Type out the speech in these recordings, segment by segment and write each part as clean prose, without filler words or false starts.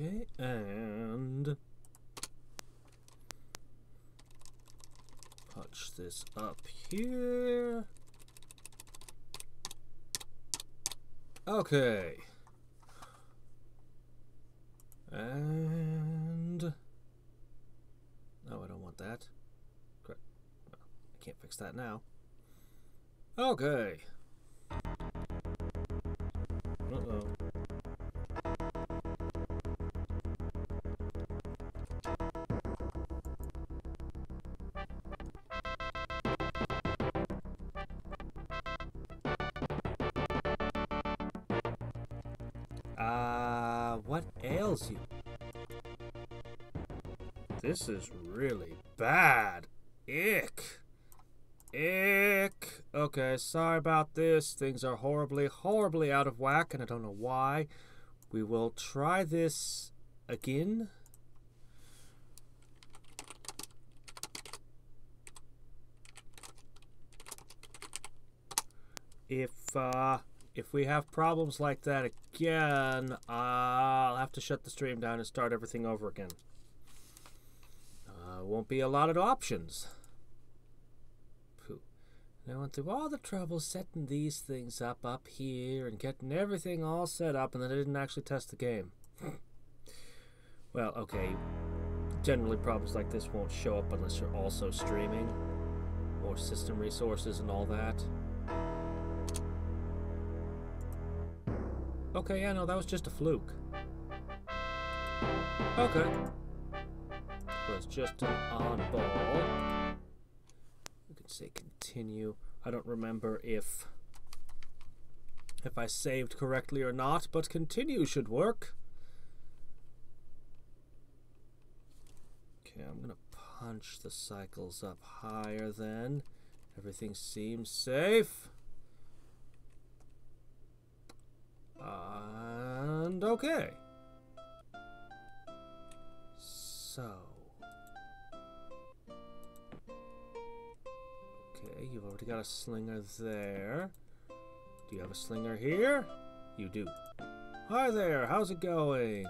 Okay, and punch this up here. Okay. And no, I don't want that. Correct. No, I can't fix that now. Okay. Uh-oh. What ails you? This is really bad. Ick. Ick. Okay, sorry about this. Things are horribly, horribly out of whack, and I don't know why. We will try this again. If we have problems like that again, I'll have to shut the stream down and start everything over again. Won't be a lot of options. Pooh. I went through all the trouble setting these things up here and getting everything all set up, and then I didn't actually test the game. Well, okay. Generally, problems like this won't show up unless you're also streaming, or system resources and all that. Okay, yeah, no, that was just a fluke. Okay. It was just an oddball. You can say continue. I don't remember if I saved correctly or not, but continue should work. Okay, I'm gonna punch the cycles up higher then. Everything seems safe. And okay. So. Okay, you've already got a slinger there. Do you have a slinger here? You do. Hi there, how's it going?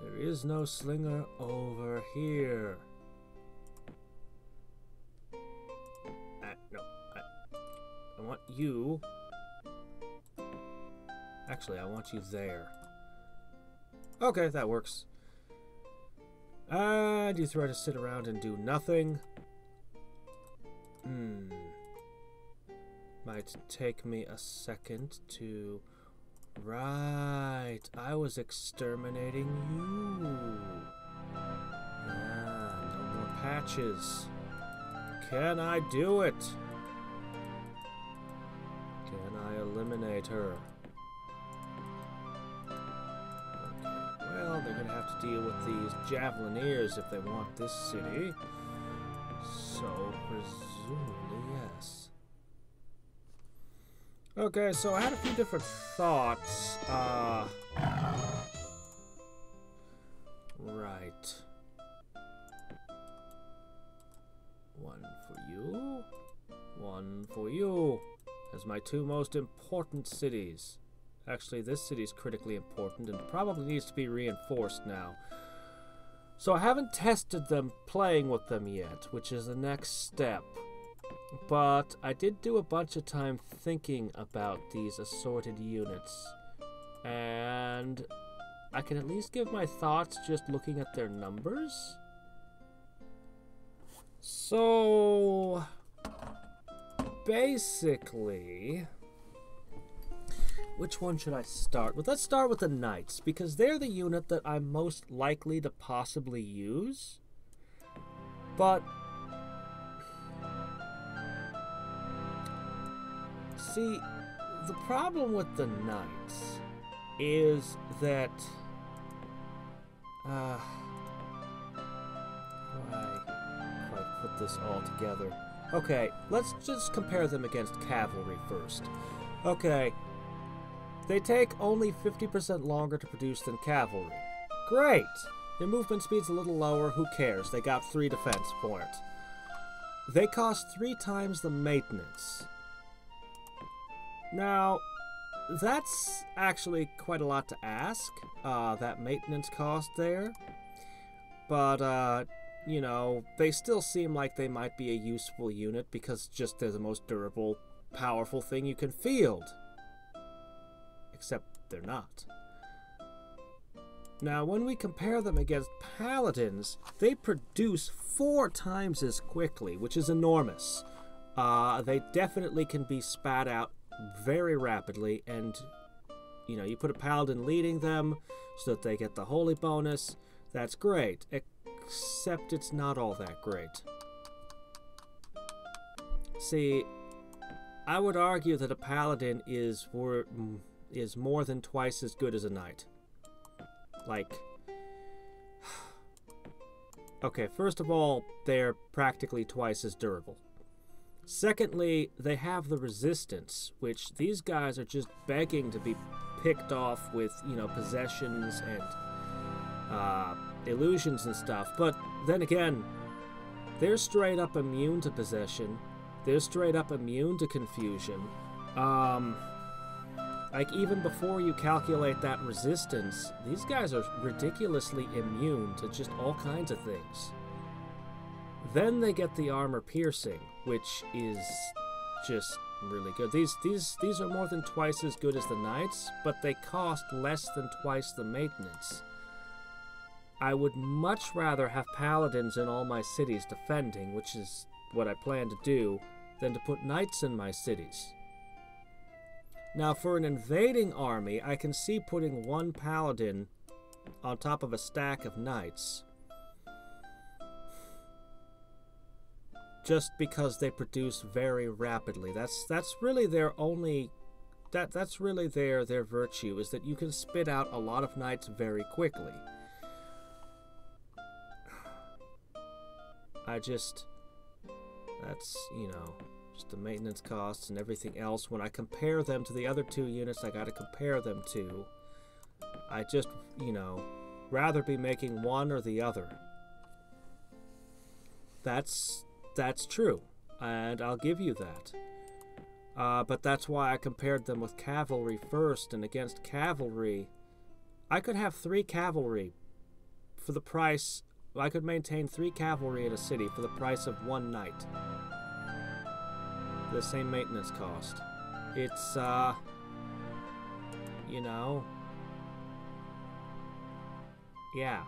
There is no slinger over here. No. I want you. Actually, I want you there. Okay, that works. And you try to sit around and do nothing. Might take me a second to... Right, I was exterminating you. No more patches. Can I do it? Can I eliminate her? Well, they're going to have to deal with these Javelineers if they want this city. So, presumably, yes. Okay, so I had a few different thoughts. Right. One for you. One for you. As my two most important cities. Actually, this city is critically important and probably needs to be reinforced now. So I haven't tested them playing with them yet, which is the next step. But I did do a bunch of time thinking about these assorted units. And I can at least give my thoughts just looking at their numbers. So basically... Which one should I start with? Let's start with the Knights, because they're the unit that I'm most likely to possibly use. But... see, the problem with the Knights is that... how do I quite put this all together? Okay, let's just compare them against cavalry first. Okay. They take only 50% longer to produce than cavalry. Great! Their movement speed's a little lower, who cares? They got 3 defense for it. They cost 3 times the maintenance. Now, that's actually quite a lot to ask, that maintenance cost there. But, you know, they still seem like they might be a useful unit because just they're the most durable, powerful thing you can field. Except they're not. Now, when we compare them against paladins, they produce 4 times as quickly, which is enormous. They definitely can be spat out very rapidly, and, you know, you put a paladin leading them so that they get the holy bonus. That's great, except it's not all that great. See, I would argue that a paladin is more than twice as good as a knight. Like, okay, first of all, they're practically twice as durable. Secondly, they have the resistance, which these guys are just begging to be picked off with, you know, possessions and illusions and stuff. But then again, they're straight up immune to possession. They're straight up immune to confusion. Like, even before you calculate that resistance, these guys are ridiculously immune to just all kinds of things. Then they get the armor piercing, which is just really good. These are more than twice as good as the knights, but they cost less than twice the maintenance. I would much rather have paladins in all my cities defending, which is what I plan to do, than to put knights in my cities. Now, for an invading army, I can see putting 1 paladin on top of a stack of knights, just because they produce very rapidly. That's really their only that's really their virtue, is that you can spit out a lot of knights very quickly. That's, you know, just the maintenance costs and everything else. When I compare them to the other 2 units I gotta compare them to, I just, you know, rather be making one or the other. That's true, and I'll give you that. But that's why I compared them with cavalry first, and against cavalry, I could have 3 cavalry for the price. I could maintain 3 cavalry in a city for the price of 1 knight. The same maintenance cost. It's, you know, yeah.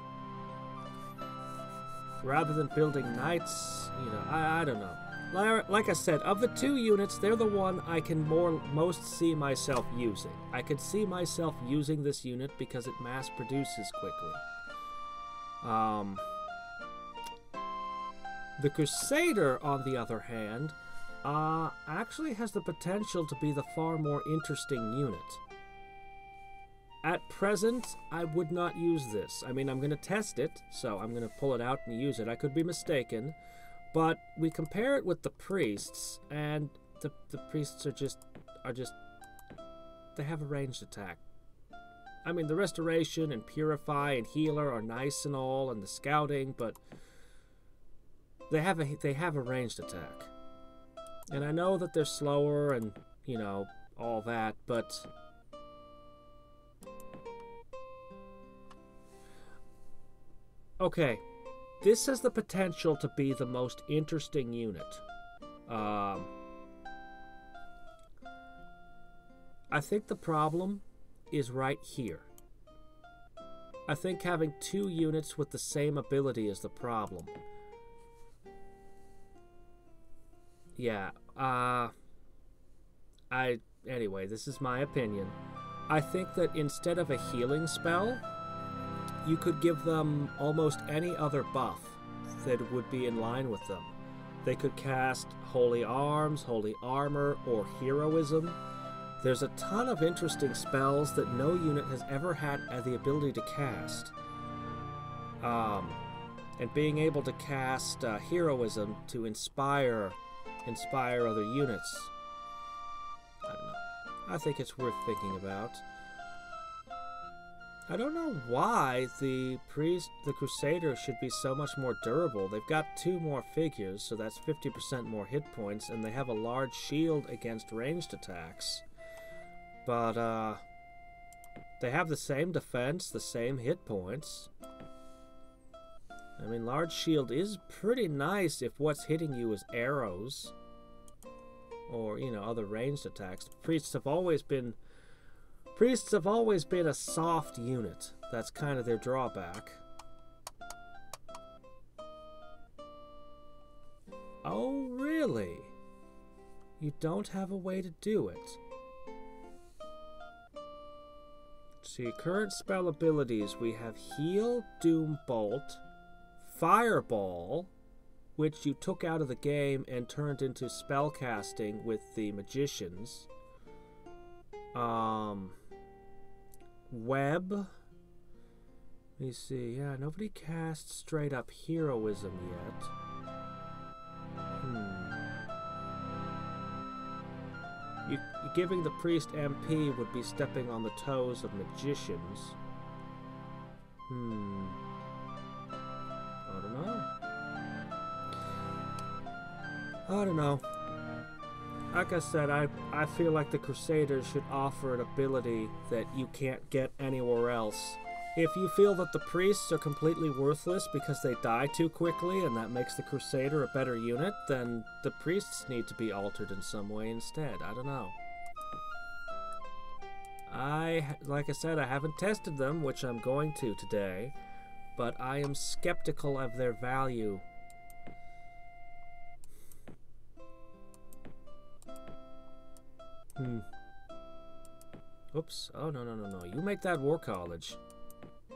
Rather than building knights, you know, I don't know. Like I said, of the 2 units, they're the one I can most see myself using. I could see myself using this unit because it mass produces quickly. The Crusader, on the other hand, actually has the potential to be the far more interesting unit. At present, I would not use this. I mean, I'm going to test it, so I'm going to pull it out and use it. I could be mistaken, but we compare it with the priests, and the priests are just they have a ranged attack. I mean, the restoration and purify and healer are nice and all, and the scouting, but they have a ranged attack. And I know that they're slower and, you know, all that, but okay, this has the potential to be the most interesting unit. I think the problem is right here. I think having 2 units with the same ability is the problem. Yeah, anyway, this is my opinion. I think that instead of a healing spell, you could give them almost any other buff that would be in line with them. They could cast Holy Arms, Holy Armor, or Heroism. There's a ton of interesting spells that no unit has ever had the ability to cast. And being able to cast Heroism to inspire other units. I don't know. I think it's worth thinking about. I don't know why the Crusader should be so much more durable. They've got 2 more figures, so that's 50% more hit points, and they have a large shield against ranged attacks. But, they have the same defense, the same hit points. I mean, large shield is pretty nice if what's hitting you is arrows. Or, you know, other ranged attacks. Priests have always been a soft unit. That's kind of their drawback. Oh, really? You don't have a way to do it. See, current spell abilities, we have Heal, Doom Bolt, Fireball, which you took out of the game and turned into spell casting with the magicians. Web. Let me see. Yeah, nobody cast straight up heroism yet. Giving the priest MP would be stepping on the toes of magicians. I don't know. Like I said, I feel like the Crusaders should offer an ability that you can't get anywhere else. If you feel that the priests are completely worthless because they die too quickly and that makes the Crusader a better unit, then the priests need to be altered in some way instead. I don't know. Like I said, I haven't tested them, which I'm going to today, but I am skeptical of their value. Oops. Oh, no. You make that war college.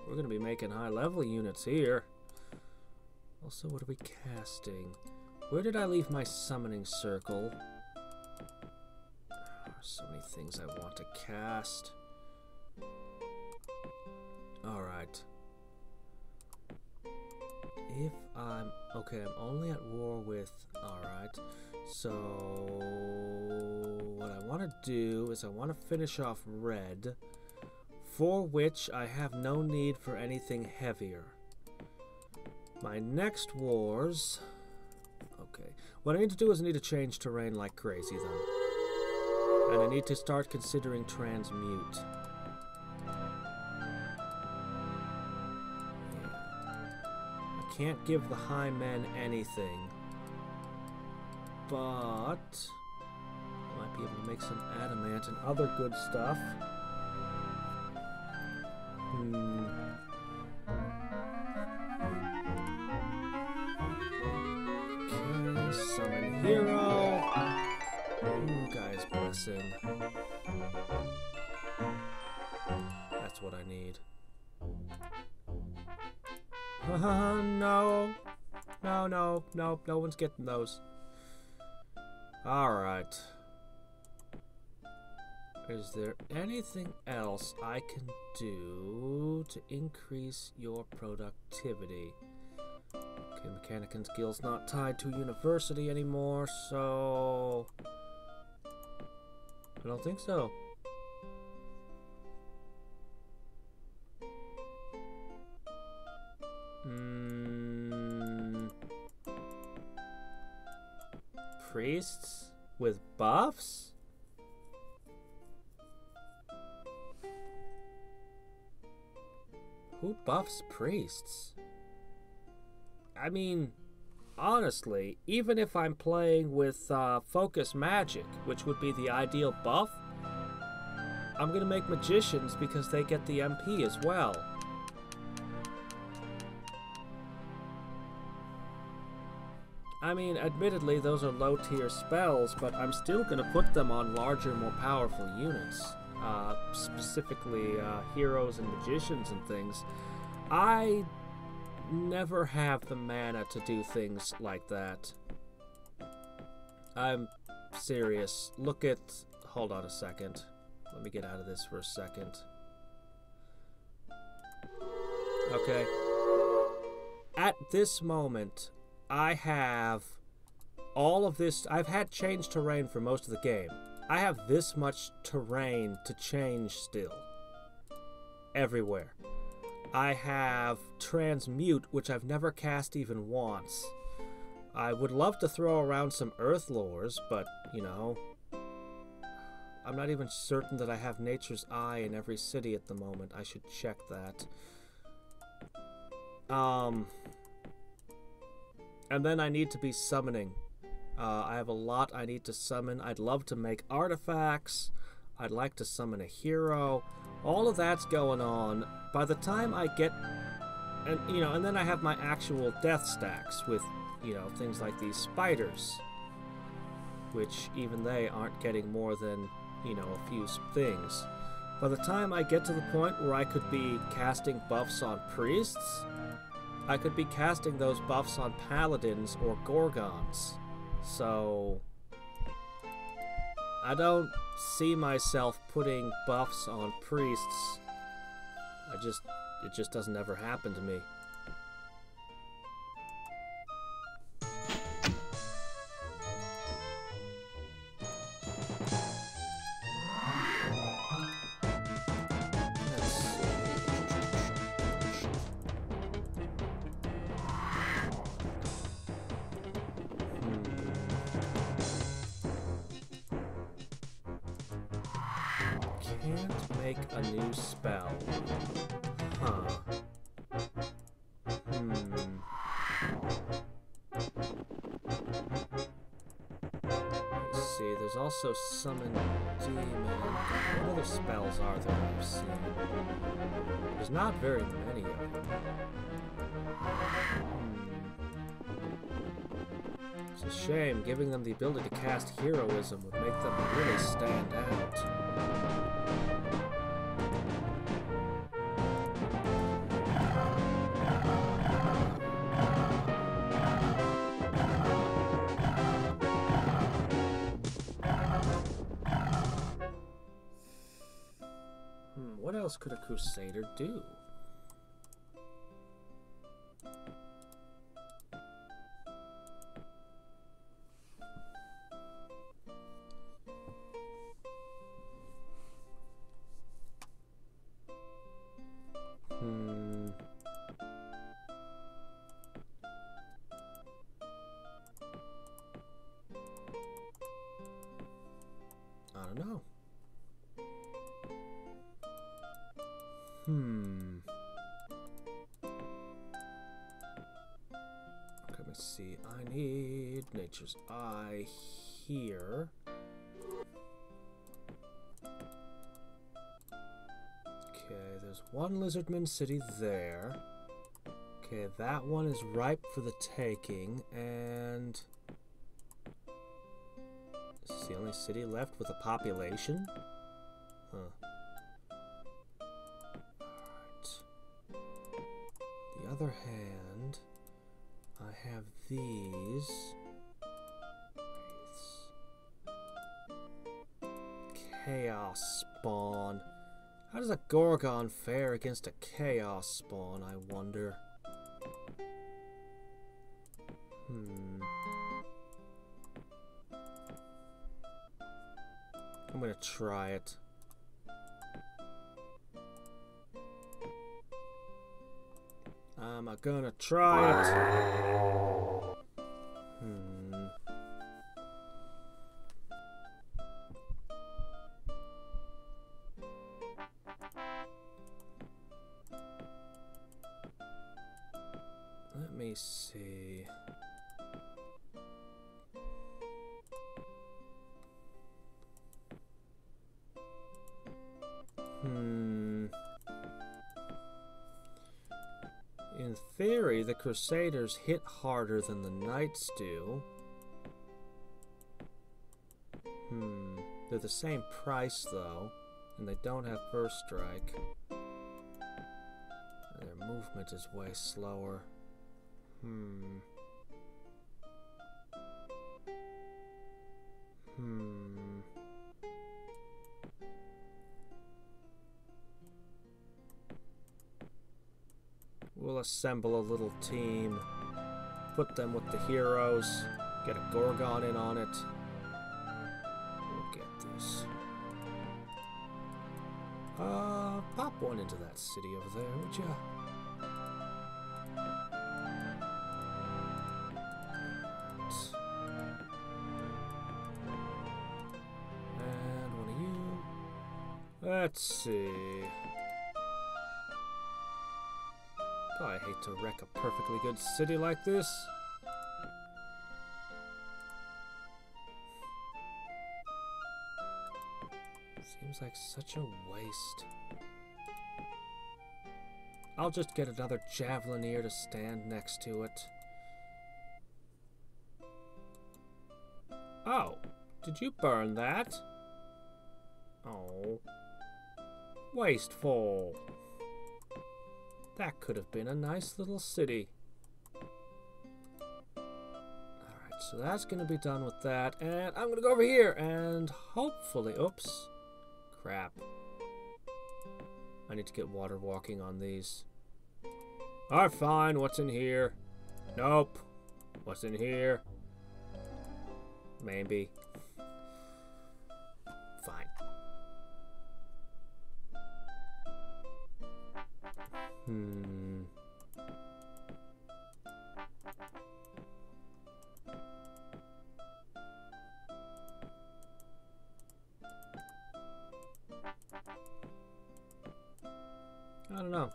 We're going to be making high-level units here. Also, what are we casting? Where did I leave my summoning circle? There's so many things I want to cast. Alright. If I'm... Okay, I'm only at war with... Alright. So... What I want to do is I want to finish off red, for which I have no need for anything heavier. My next wars... Okay. What I need to do is I need to change terrain like crazy, then. And I need to start considering transmute. I can't give the high men anything. But I might be able to make some adamant and other good stuff. Okay, summon hero. Ooh, guy's blessing. That's what I need. No one's getting those. Alright. Is there anything else I can do to increase your productivity? Okay, mechanic and skill's not tied to university anymore, so... I don't think so. Priests with buffs? Who buffs priests? I mean, honestly, even if I'm playing with focus magic, which would be the ideal buff, I'm gonna make magicians because they get the MP as well. I mean, admittedly, those are low-tier spells, but I'm still going to put them on larger, more powerful units. Specifically, heroes and magicians and things. I never have the mana to do things like that. I'm serious. Look at... Hold on a second. Let me get out of this for a second. Okay. At this moment... I have all of this. I've had change terrain for most of the game. I have this much terrain to change still. Everywhere. I have transmute, which I've never cast even once. I would love to throw around some earth lores, but, you know, I'm not even certain that I have Nature's Eye in every city at the moment. I should check that. And then I need to be summoning. I have a lot I need to summon. I'd love to make artifacts. I'd like to summon a hero. All of that's going on. By the time I get... And then I have my actual death stacks with, things like these spiders. Which even they aren't getting more than, a few things. By the time I get to the point where I could be casting buffs on priests, I could be casting those buffs on paladins or gorgons. So I don't see myself putting buffs on priests. It just doesn't ever happen to me. Can't make a new spell. Huh. Let's see, there's also summon demon. What other spells are there I've seen? There's not very many of them. It's a shame. Giving them the ability to cast heroism would make them really stand out. What else could a crusader do? I don't know. Let me see. I need Nature's Eye here. Okay, there's one Lizardman city there. Okay, that one is ripe for the taking, and this is the only city left with a population? Huh. On the other hand, I have these. Chaos Spawn. How does a Gorgon fare against a Chaos Spawn, I wonder? I'm gonna try it. I'm gonna try it. Let me see. In theory, the Crusaders hit harder than the Knights do. They're the same price, though, and they don't have First Strike. Their movement is way slower. We'll assemble a little team, put them with the heroes, get a Gorgon in on it. We'll get this. Pop one into that city over there, would ya? And one of you. Let's see. Oh, I hate to wreck a perfectly good city like this. Seems like such a waste. I'll just get another javelineer to stand next to it. Oh, did you burn that? Oh. Wasteful. That could have been a nice little city. Alright, so that's going to be done with that. And I'm going to go over here and hopefully... Oops. Crap. I need to get water walking on these. Alright, fine. What's in here? Nope. What's in here? Maybe. Fine. I don't know.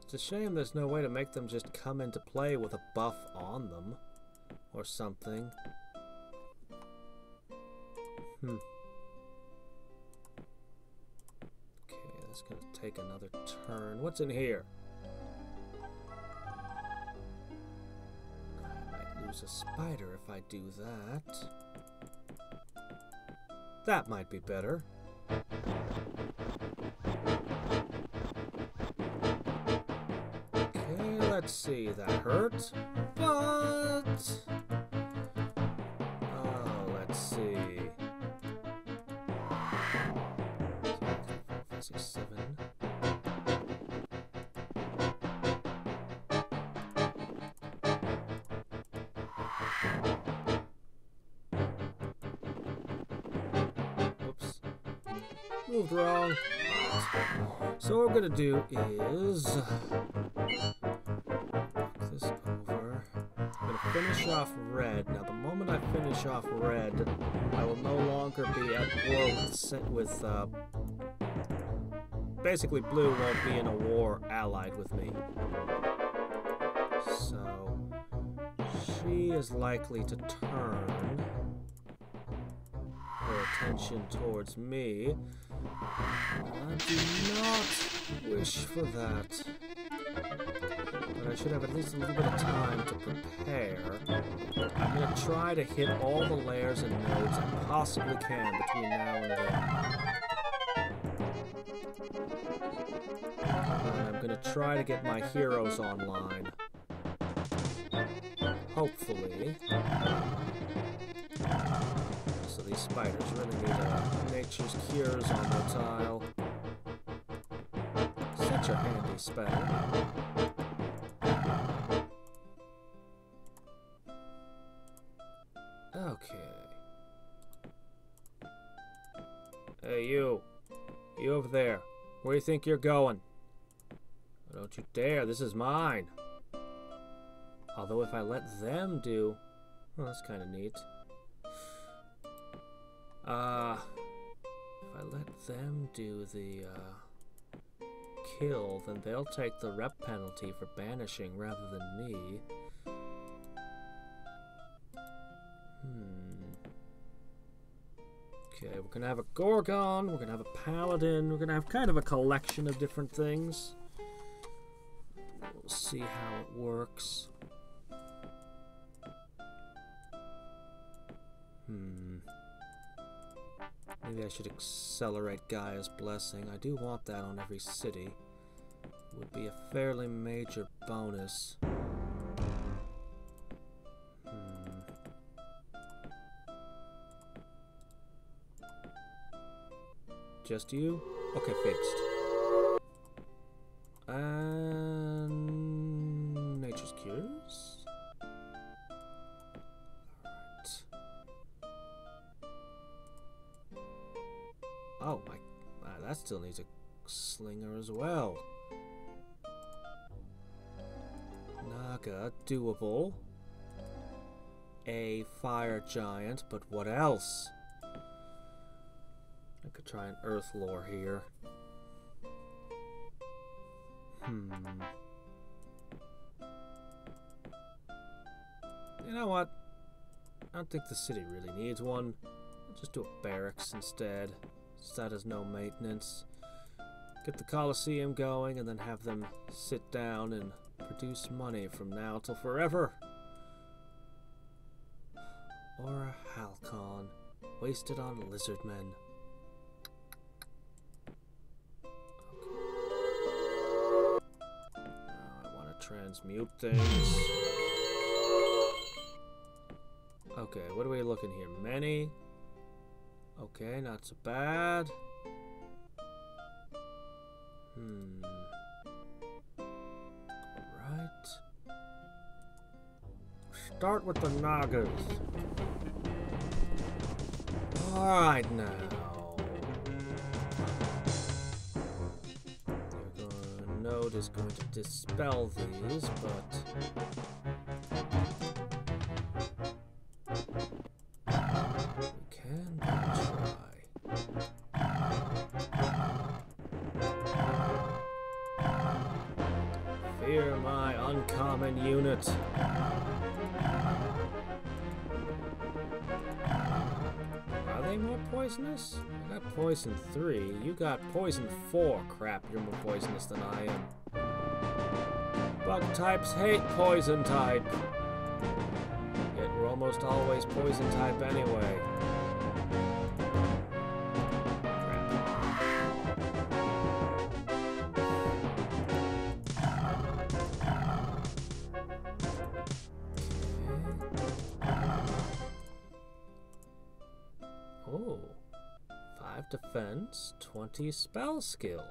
It's a shame there's no way to make them just come into play with a buff on them. Or something. Okay, that's gonna take another turn. What's in here? I might lose a spider if I do that. That might be better. Okay, let's see. That hurt. But... let's see. 6, 7. Oops. Moved wrong. So what we're gonna do is knock this over. I'm gonna finish off red. Now the moment I finish off red, I will no longer be at war with basically blue won't be in a war allied with me. So she is likely to turn her attention towards me. I do not wish for that. But I should have at least a little bit of time to prepare. I'm going to try to hit all the layers and nodes I possibly can between now and then. And I'm going to try to get my heroes online. Hopefully. So these spiders really need nature's cures on their tile. Such a handy spell. Okay. Hey, you. You over there. Where do you think you're going? Don't you dare. This is mine. Although if I let them do... Well, that's kind of neat. If I let them do the, kill, then they'll take the rep penalty for banishing rather than me. Okay, we're gonna have a Gorgon, we're gonna have a Paladin, we're gonna have kind of a collection of different things. We'll see how it works. Maybe I should accelerate Gaia's Blessing. I do want that on every city. It would be a fairly major bonus. Just you? Okay, fixed. And... Nature's Cures? Alright. Oh my, that still needs a slinger as well. Naga, doable. A fire giant, but what else? I could try an earth lore here. You know what? I don't think the city really needs one. I'll just do a barracks instead, since that has no maintenance. Get the Colosseum going and then have them sit down and produce money from now till forever. Or a Halcon, wasted on lizardmen. I want to transmute things. Okay, what are we looking here? Many? Okay, not so bad. Alright. Start with the Nagas. Alright now. Node is going to dispel these, but we can try. Fear my uncommon unit. Are they more poisonous? I got poison 3. You got poison 4. Crap, you're more poisonous than I am. Bug types hate poison type. Yet we're almost always poison type anyway. Oh, 5 defense, 20 spell skill.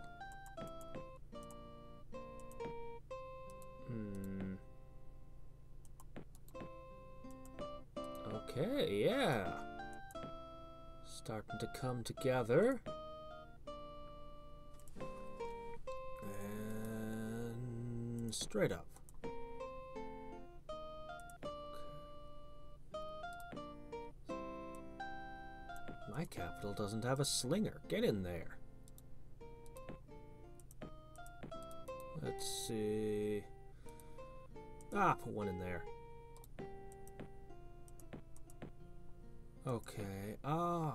Okay, yeah. Starting to come together. And straight up. My capital doesn't have a slinger. Get in there. Let's see. Put one in there. Okay. Boy.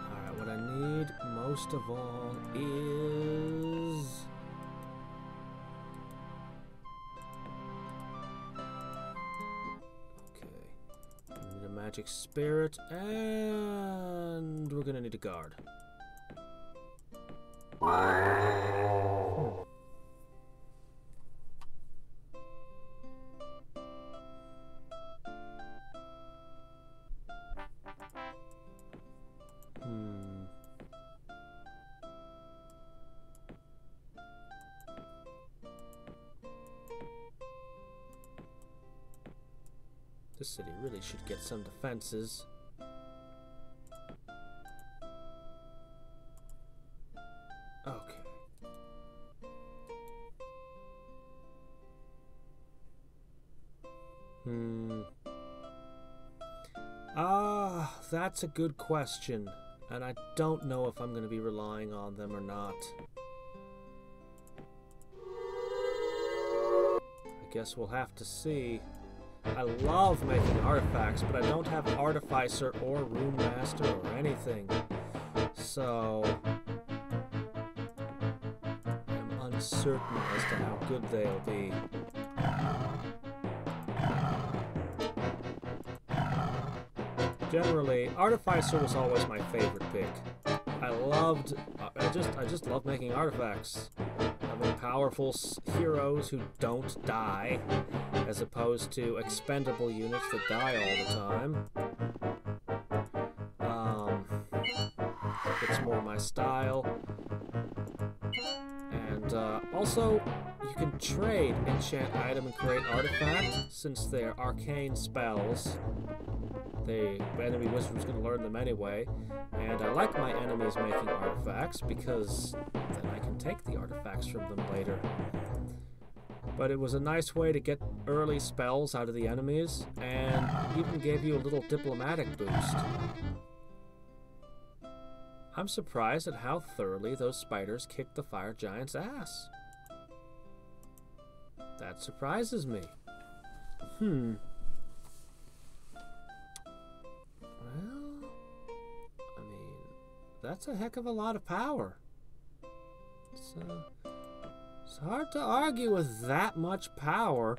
Alright, what I need most of all is... magic spirit, and we're gonna need a guard. This city really should get some defenses. Okay. That's a good question. And I don't know if I'm going to be relying on them or not. I guess we'll have to see. I love making artifacts, but I don't have Artificer or Rune Master or anything. So I'm uncertain as to how good they'll be. Generally, Artificer was always my favorite pick. I just love making artifacts. Having powerful heroes who don't die, as opposed to expendable units that die all the time. It's more my style. And also, you can trade enchant item and create artifact, since they're arcane spells. The enemy wizard was going to learn them anyway, and I like my enemies making artifacts because then I can take the artifacts from them later. But it was a nice way to get early spells out of the enemies, and even gave you a little diplomatic boost. I'm surprised at how thoroughly those spiders kicked the fire giant's ass. That surprises me. Well, I mean, that's a heck of a lot of power. It's hard to argue with that much power.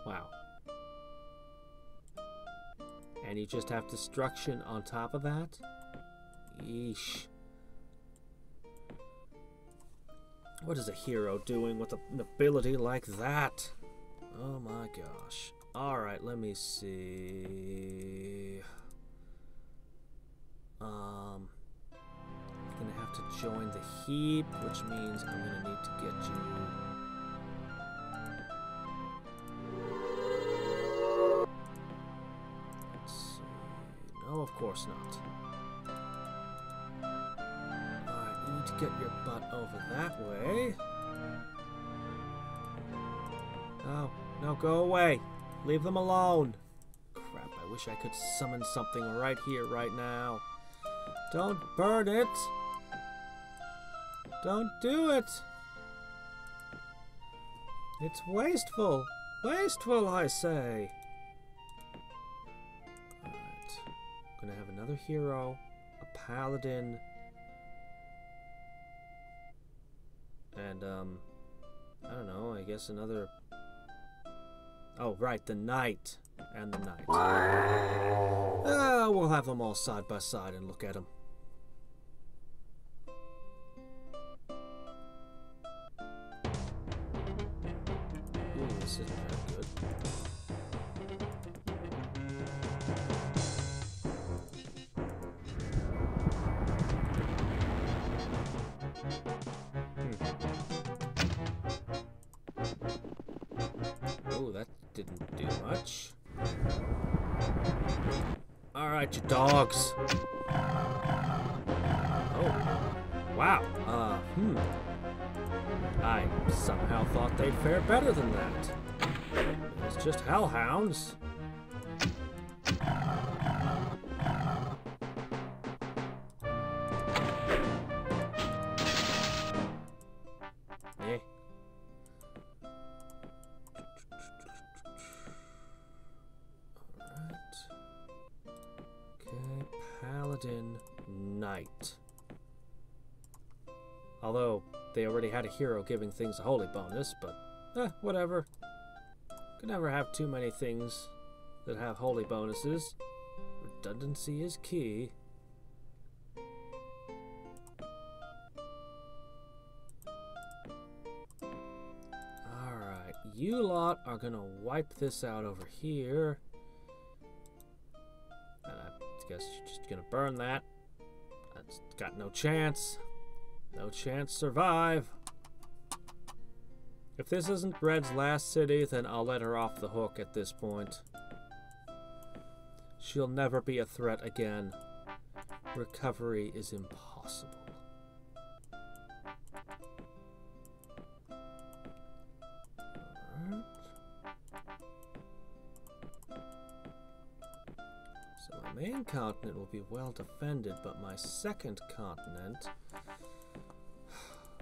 Wow. And you just have destruction on top of that? Yeesh. What is a hero doing with an ability like that? Oh my gosh. Alright, let me see. I'm gonna have to join the heap, which means I'm gonna need to get you. Let's see. No, of course not. Alright, you need to get your butt over that way. Oh, no, go away. Leave them alone. Crap, I wish I could summon something right here, right now. Don't burn it. Don't do it. It's wasteful. Wasteful, I say. Alright. I'm gonna have another hero, a paladin, and, I don't know, I guess another... Oh, right, the knight and the knight. We'll have them all side by side and look at them. Ooh, this isn't very good. Oh, that didn't do much. Alright, you dogs. Oh. Wow. I somehow thought they'd fare better than that. It's just hellhounds. Eh. Paladin Knight. Although they already had a hero giving things a holy bonus, but whatever. Could never have too many things that have holy bonuses. Redundancy is key. Alright, you lot are gonna wipe this out over here. Guess you're just gonna burn that. That's got no chance. No chance survive. If this isn't Bread's last city, then I'll let her off the hook at this point. She'll never be a threat again. Recovery is impossible. Alright. So my main continent will be well defended, but my second continent...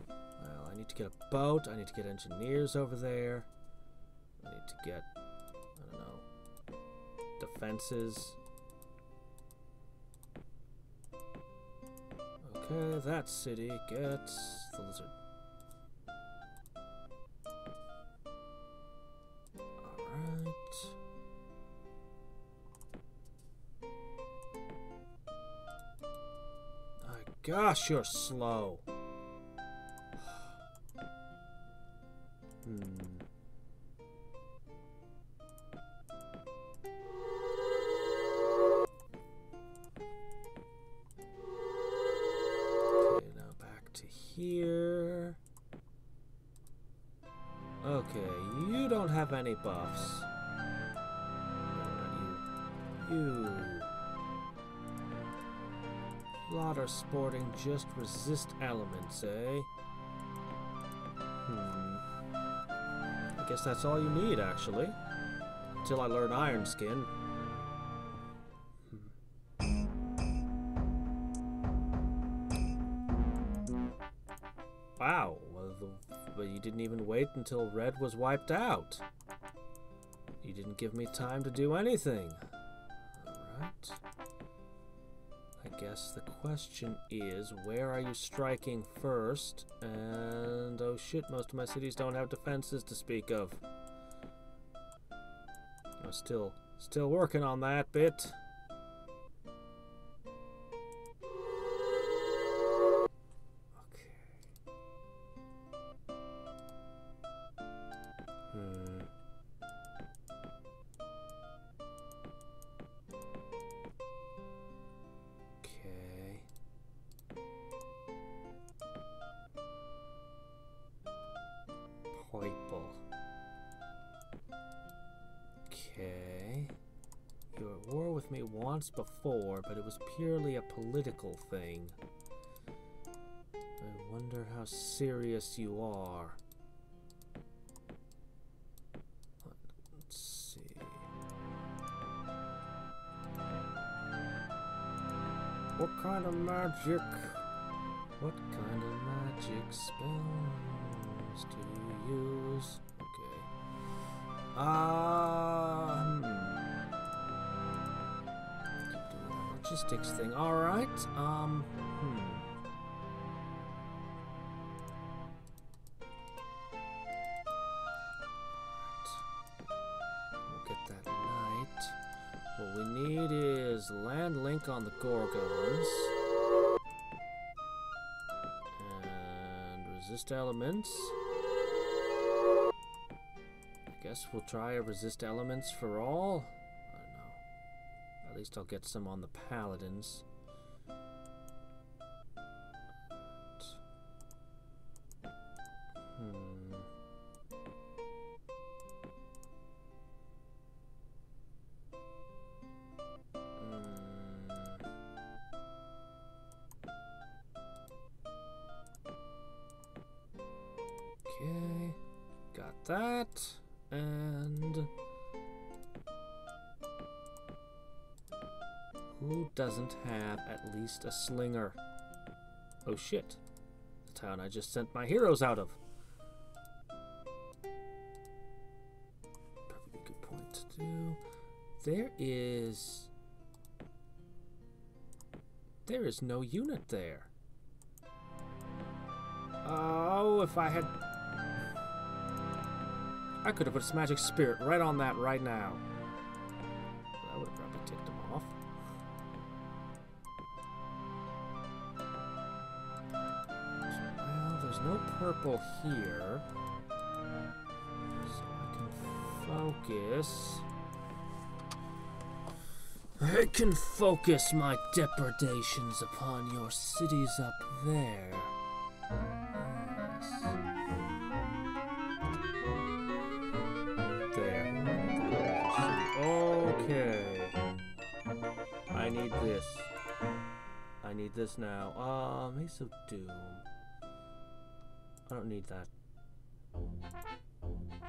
Well, I need to get a boat, I need to get engineers over there, I need to get, I don't know, defenses. Okay, that city gets the lizard. Alright. Gosh, you're slow. back to here. Okay, you don't have any buffs. You. Slaughter sporting just resist elements, eh? I guess that's all you need, actually. Until I learn Iron Skin. Wow, well, you didn't even wait until Red was wiped out. You didn't give me time to do anything. Alright. I guess the question is, where are you striking first? And, oh shit, most of my cities don't have defenses to speak of. I'm still working on that bit. Okay. You were at war with me once before, but it was purely a political thing. I wonder how serious you are. Let's see. What kind of magic? What kind of magic spells do you use? Keep doing that logistics thing. Alright, We'll get that knight. What we need is land link on the Gorgons. And resist elements. Guess we'll try a resist elements for all. I don't know. At least I'll get some on the paladins. Okay, got that. And who doesn't have at least a slinger? Oh shit. The town I just sent my heroes out of. Probably a good point to do. There is no unit there. Oh, if I had... I could have put a magic spirit right on that right now. That would have probably ticked him off. Well, there's no purple here. So I can focus my depredations upon your cities up there. I need this now. Mace of Doom. I don't need that.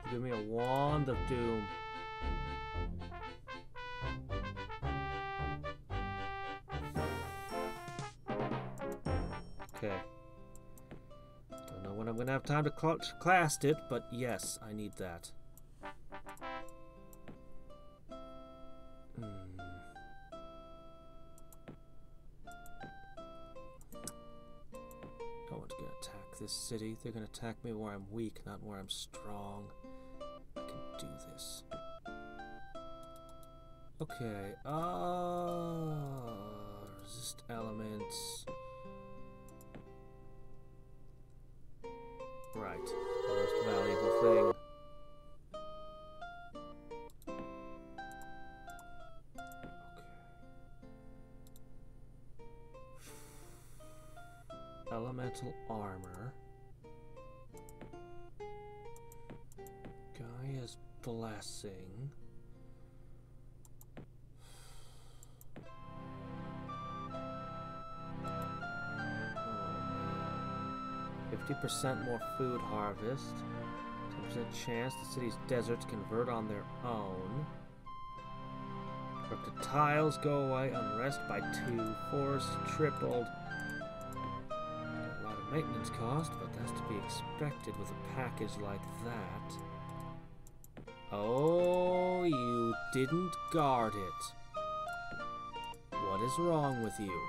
Give me a Wand of Doom. Okay. Don't know when I'm gonna have time to cast it, but yes, I need that. This city. They're gonna attack me where I'm weak, not where I'm strong. I can do this. Okay, resist elements. Right, the most valuable thing. elemental armor. Gaia's blessing. 50% more food harvest. 10% chance the city's deserts convert on their own. Corrupted tiles go away. Unrest by 2. Forest tripled. A lot of maintenance cost, but that's to be expected with a package like that. Oh, you didn't guard it. What is wrong with you?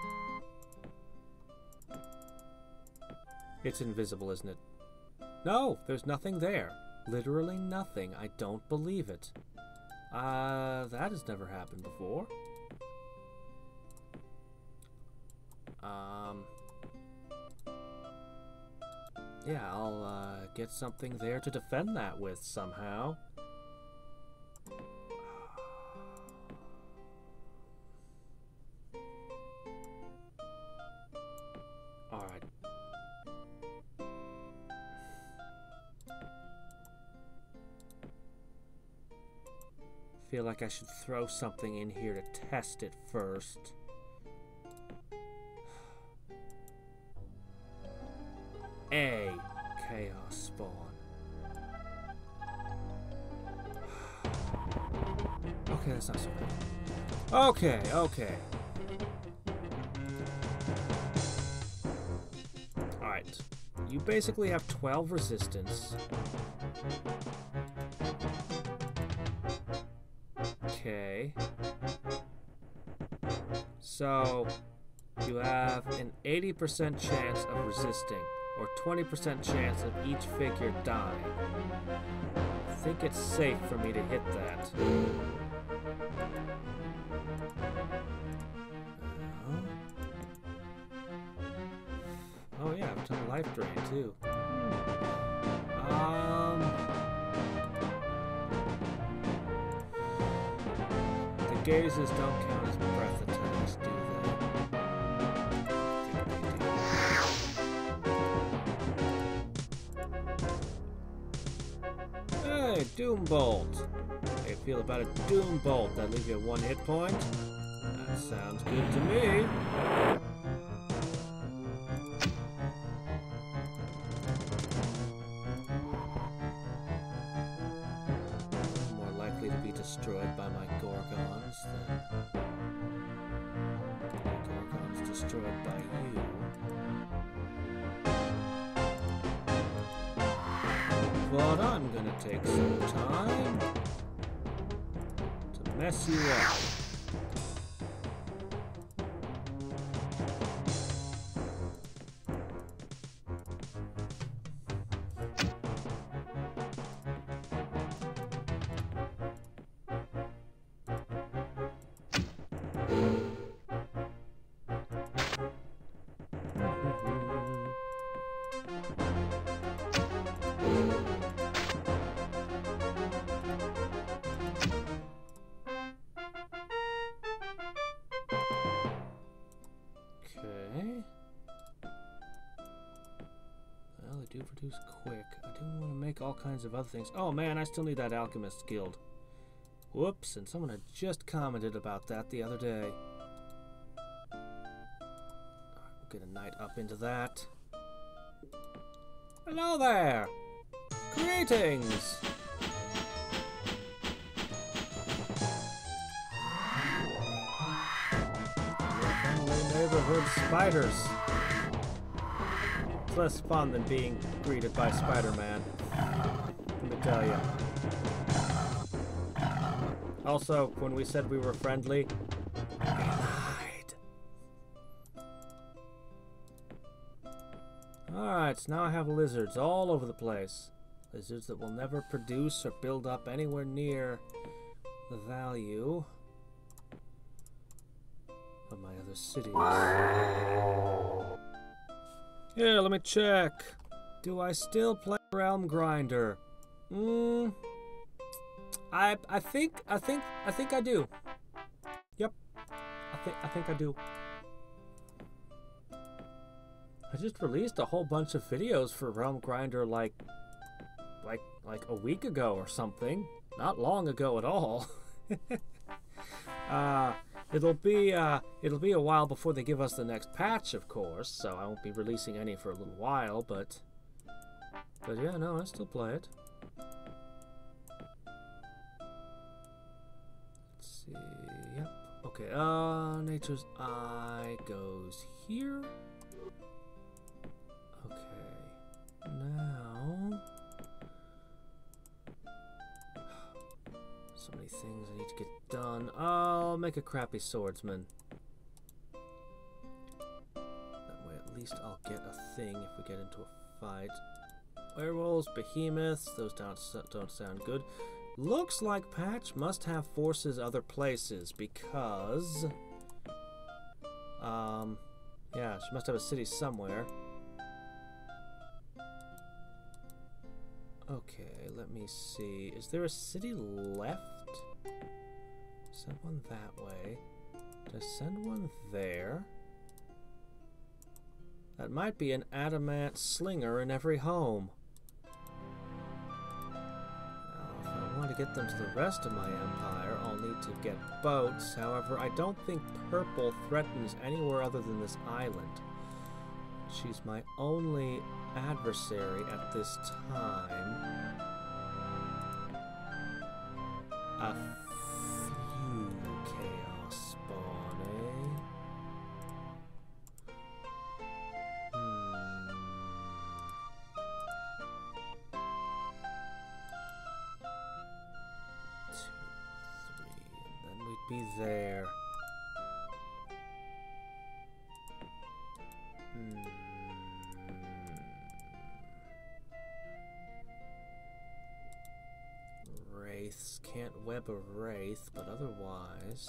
It's invisible, isn't it? No, there's nothing there. Literally nothing. I don't believe it. That has never happened before. Yeah, I'll, get something there to defend that with somehow. Alright. Feel like I should throw something in here to test it first. A chaos spawn. Okay, that's not so bad. Okay, okay. Alright. You basically have 12 resistance. Okay. So, you have an 80% chance of resisting, or 20% chance of each figure dying. I think it's safe for me to hit that. Oh yeah, I have a ton of life drain too. The gazes don't count as breath attacks, do they? Hey, Doom Bolt! How you feel about a Doom Bolt? That leave you at 1 hit point? That sounds good to me. Destroyed by my Gorgons than Gorgons destroyed by you. But I'm gonna take some time to mess you up. Produce quick. I do want to make all kinds of other things. Oh man, I still need that alchemist guild. Whoops, and someone had just commented about that the other day. We'll get a knight up into that. Hello there! Greetings! Friendly neighborhood spiders. Less fun than being greeted by Spider-Man, let me tell you. Also, when we said we were friendly, we lied. Alright, so now I have lizards all over the place. Lizards that will never produce or build up anywhere near the value of my other cities. Here, let me check. Do I still play Realm Grinder? I think I do. Yep. I think I do. I just released a whole bunch of videos for Realm Grinder like a week ago or something. Not long ago at all. It'll be a while before they give us the next patch, of course, so I won't be releasing any for a little while, but yeah, no, I still play it. Let's see. Yep. Okay. Nature's Eye goes here. Okay. Now, so many things I need to get done. I'll make a crappy swordsman. That way at least I'll get a thing if we get into a fight. Werewolves, behemoths, those don't sound good. Looks like Patch must have forces other places because... yeah, she must have a city somewhere. Okay, let me see. Is there a city left? Send one that way. Did I send one there? That might be an adamant slinger in every home. Now, if I want to get them to the rest of my empire, I'll need to get boats. However, I don't think purple threatens anywhere other than this island. She's my only adversary at this time. A few chaos spawn, eh? Two, three, and then we'd be there. Wraiths can't web a wraith, but otherwise...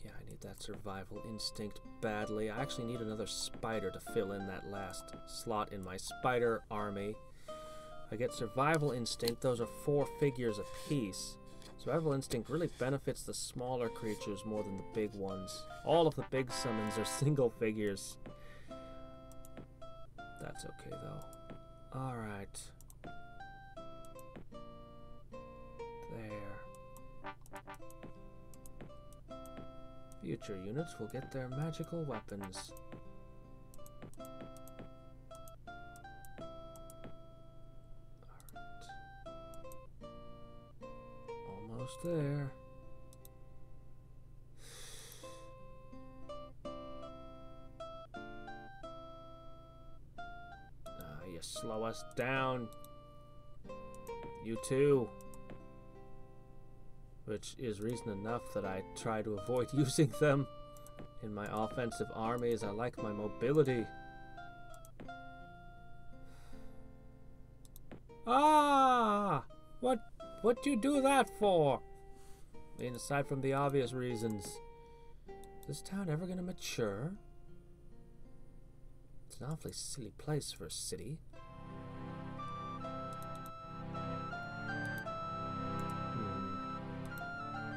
Yeah, I need that survival instinct badly. I actually need another spider to fill in that last slot in my spider army. I get survival instinct. Those are 4 figures apiece. Survival instinct really benefits the smaller creatures more than the big ones. All of the big summons are single figures. That's okay though. Alright. There. Future units will get their magical weapons. Almost there. You slow us down. You too. Which is reason enough that I try to avoid using them in my offensive armies. I like my mobility. Ah! What'd you do that for? I mean, aside from the obvious reasons. Is this town ever gonna mature? It's an awfully silly place for a city.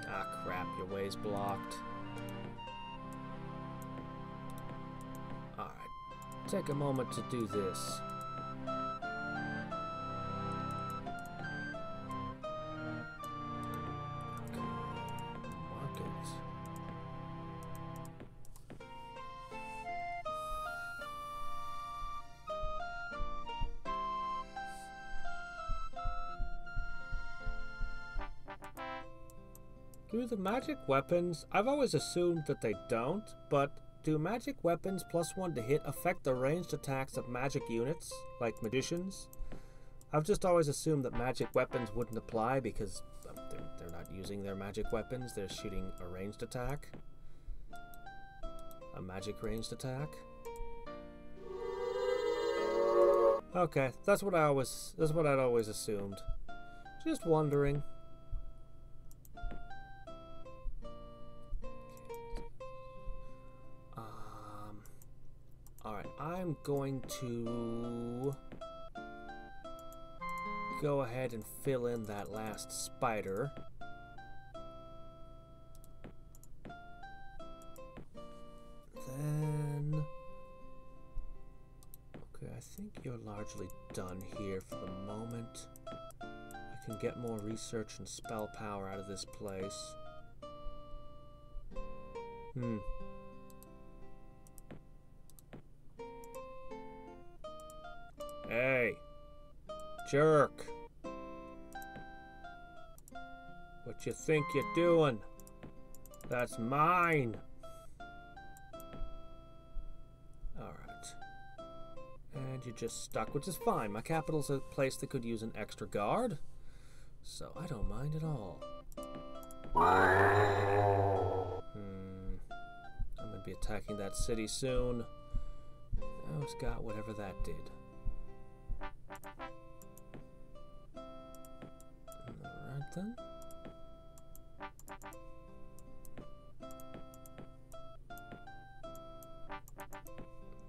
Ah, crap, your way's blocked. Alright, take a moment to do this. Do the magic weapons, I've always assumed that they don't, but do magic weapons +1 to hit affect the ranged attacks of magic units, like magicians? I've just always assumed that magic weapons wouldn't apply because they're not using their magic weapons, they're shooting a ranged attack. A magic ranged attack. Okay, that's what I'd always assumed. Just wondering. Alright, I'm going to go ahead and fill in that last spider. think you're largely done here for the moment. I can get more research and spell power out of this place. Hey, jerk. What you think you're doing? That's mine. Alright. And you're just stuck, which is fine. My capital's a place that could use an extra guard, so I don't mind at all. I'm gonna be attacking that city soon. Now it's got whatever that did. Alright then.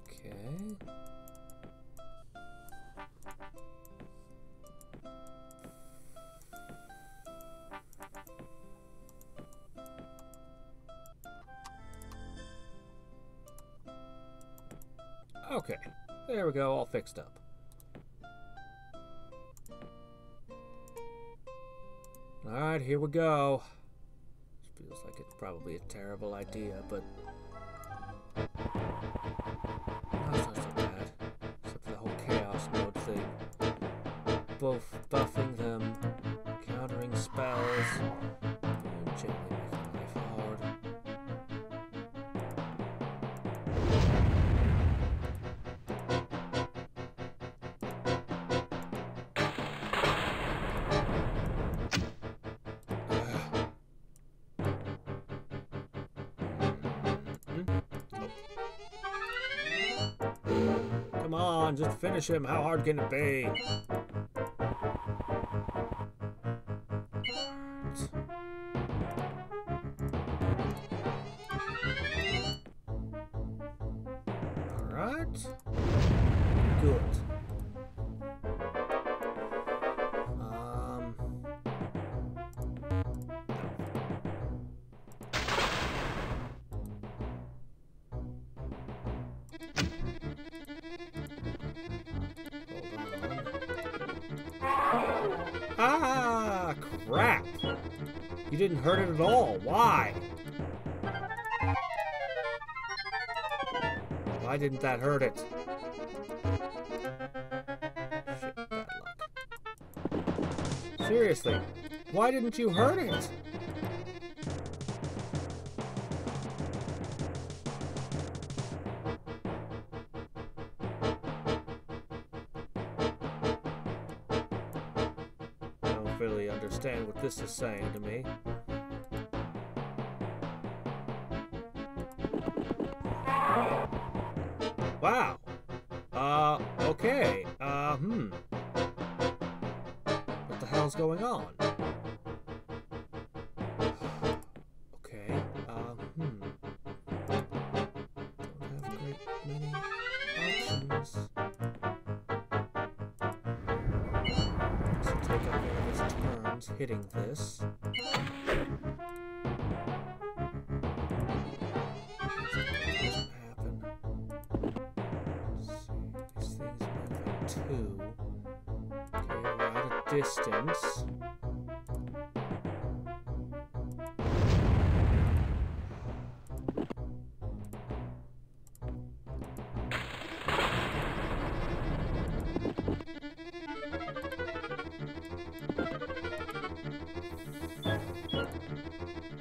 Okay. Okay, there we go, all fixed up. Alright, here we go. This feels like it's probably a terrible idea, but no, it's not so bad. Except for the whole chaos mode thing. Both buffing them, countering spells, and generally making life hard. Come on, just finish him. How hard can it be? Alright. Good. Ah, crap! You didn't hurt it at all. Why? Why didn't that hurt it? Shit, bad luck. Seriously, why didn't you hurt it? Really understand what this is saying to me. Wow. Okay. What the hell's going on? Okay. Don't have a great many options. Take out one of his turns hitting this. Doesn't happen. Let's see. These things move at 2. Okay, we're out of distance.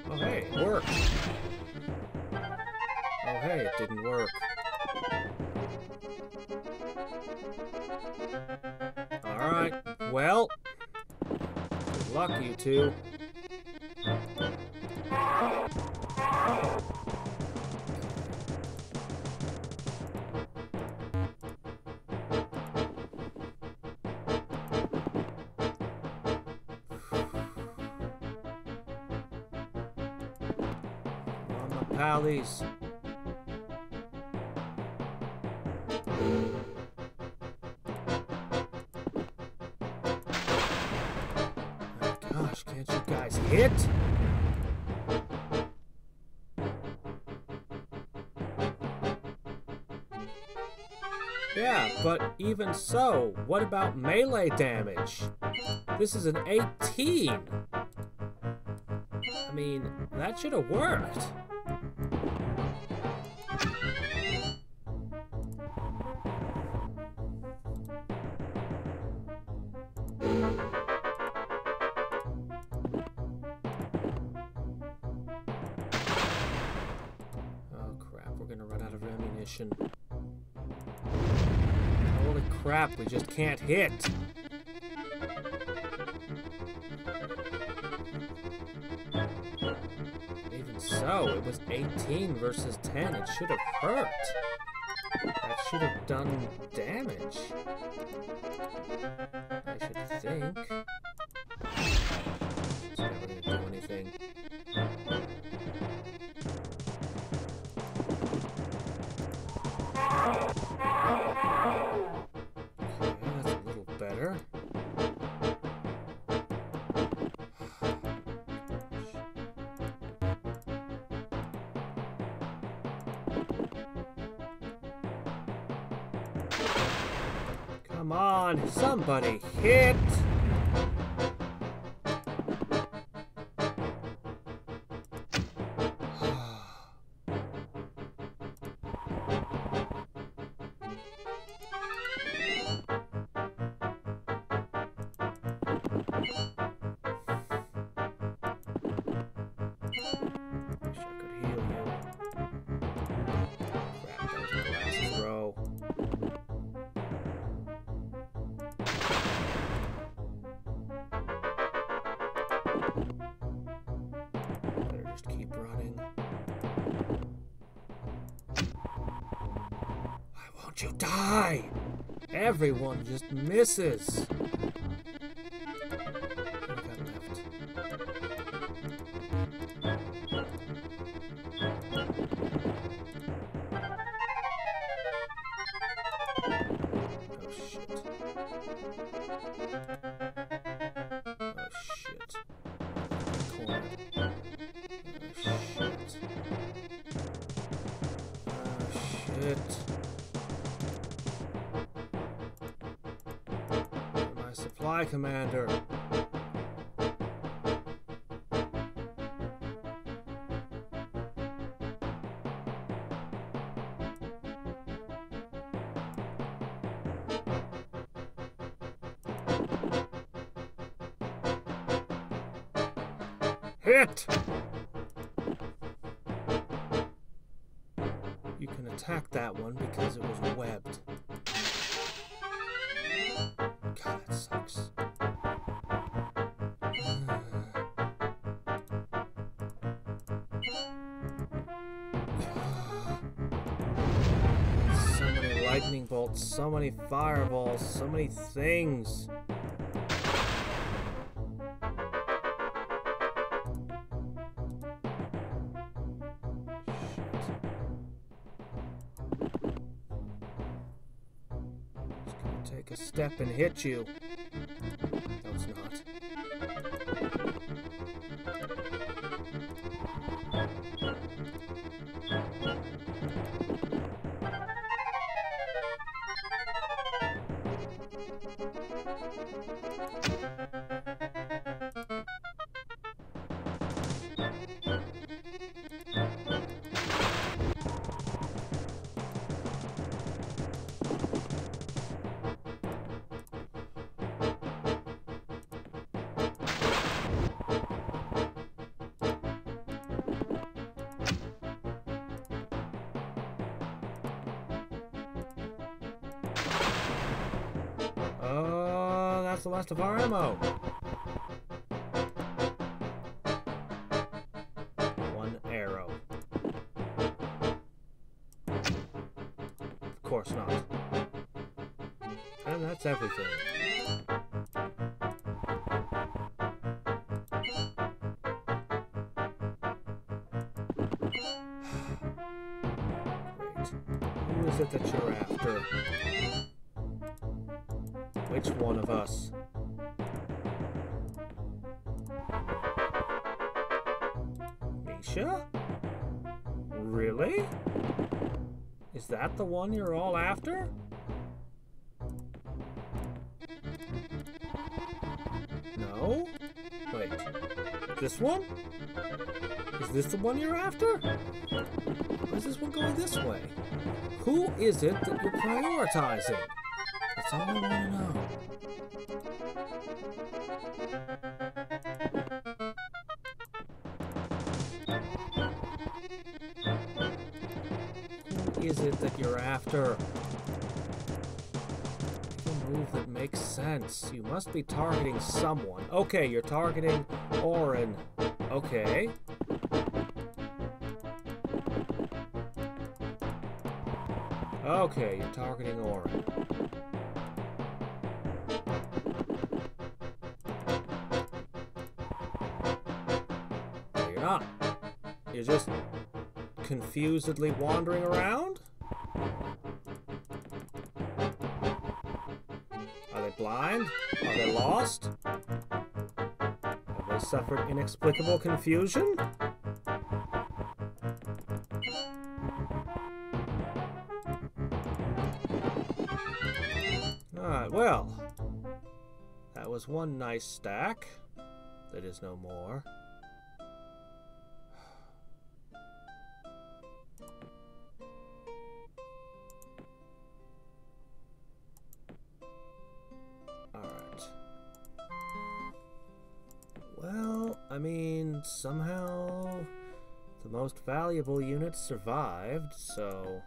Oh hey, it worked. Oh hey, it didn't work. Alright, well, good luck you two. Pallies. My gosh, can't you guys hit? Yeah, but even so, what about melee damage? This is an 18. I mean, that should have worked. Oh crap, we're gonna run out of ammunition. Holy crap, we just can't hit. Even so, it was 18 versus 10. It should have hurt. That should have done damage. I should think. It's never gonna do anything. That's a little better. Come on, somebody hit! You die! Everyone just misses. Supply commander. Hit! You can attack that one because it was webbed. God, that sucks. So many lightning bolts, so many fireballs, so many things. Take a step and hit you. No, it's not. That's the last of our ammo. One arrow. Of course not. And that's everything. Great. Who is it that you're after? Which one of us? Misha? Really? Is that the one you're all after? No? Wait. This one? Is this the one you're after? Why is this one going this way? Who is it that you're prioritizing? That's all I want to know. Who is it that you're after? Move that makes sense. You must be targeting someone. Okay, you're targeting Orin. Okay. Okay, you're targeting Orin. No, you're not. You're just confusedly wandering around? Blind? Are they lost? Have they suffered inexplicable confusion? Alright, well. That was one nice stack. That is no more. Well, I mean, somehow the most valuable units survived, so...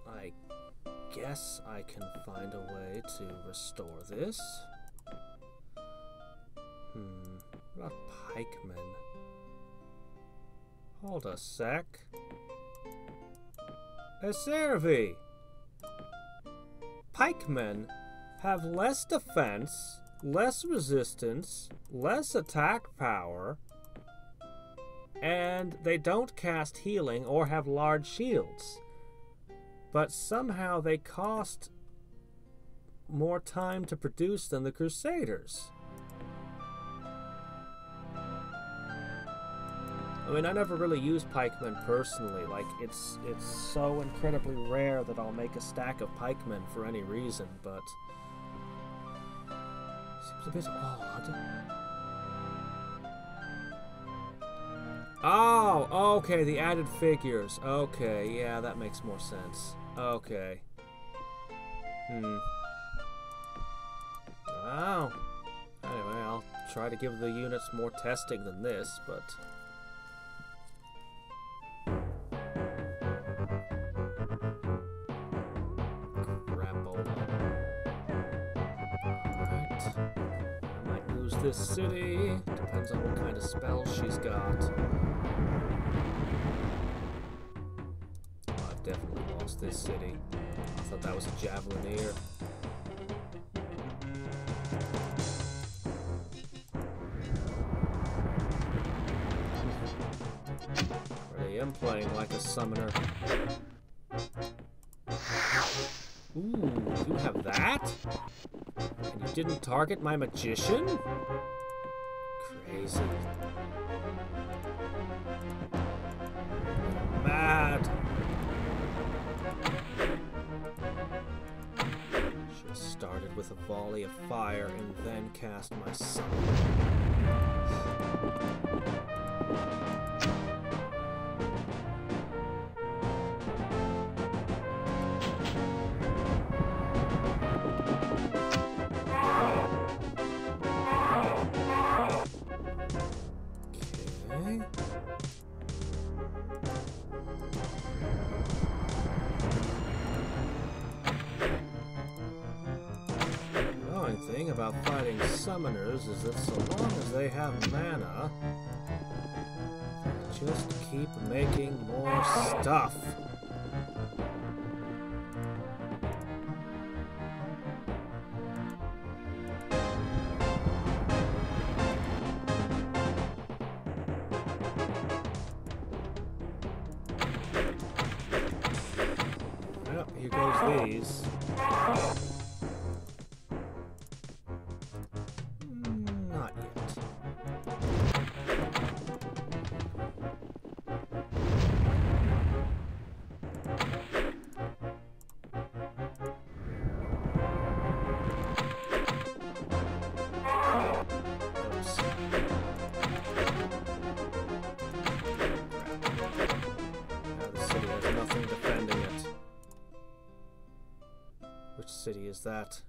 I guess I can find a way to restore this. What about pikemen? Hold a sec. Servi! Pikemen have less defense, less resistance, less attack power, and they don't cast healing or have large shields. But somehow they cost more time to produce than the Crusaders. I mean, I never really use pikemen personally. Like, it's so incredibly rare that I'll make a stack of pikemen for any reason, but... seems a bit odd. Oh, okay, the added figures. Okay, yeah, that makes more sense. Okay. Wow. Anyway, I'll try to give the units more testing than this, but... this city. Depends on what kind of spells she's got. Oh, I've definitely lost this city. I thought that was a javelineer. Really am playing like a summoner. Ooh, you have that? And you didn't target my magician? Crazy. Mad. Should have started with a volley of fire and then cast my summon. About fighting summoners is that so long as they have mana, they just keep making more stuff. Yep, here goes these. Which city is that?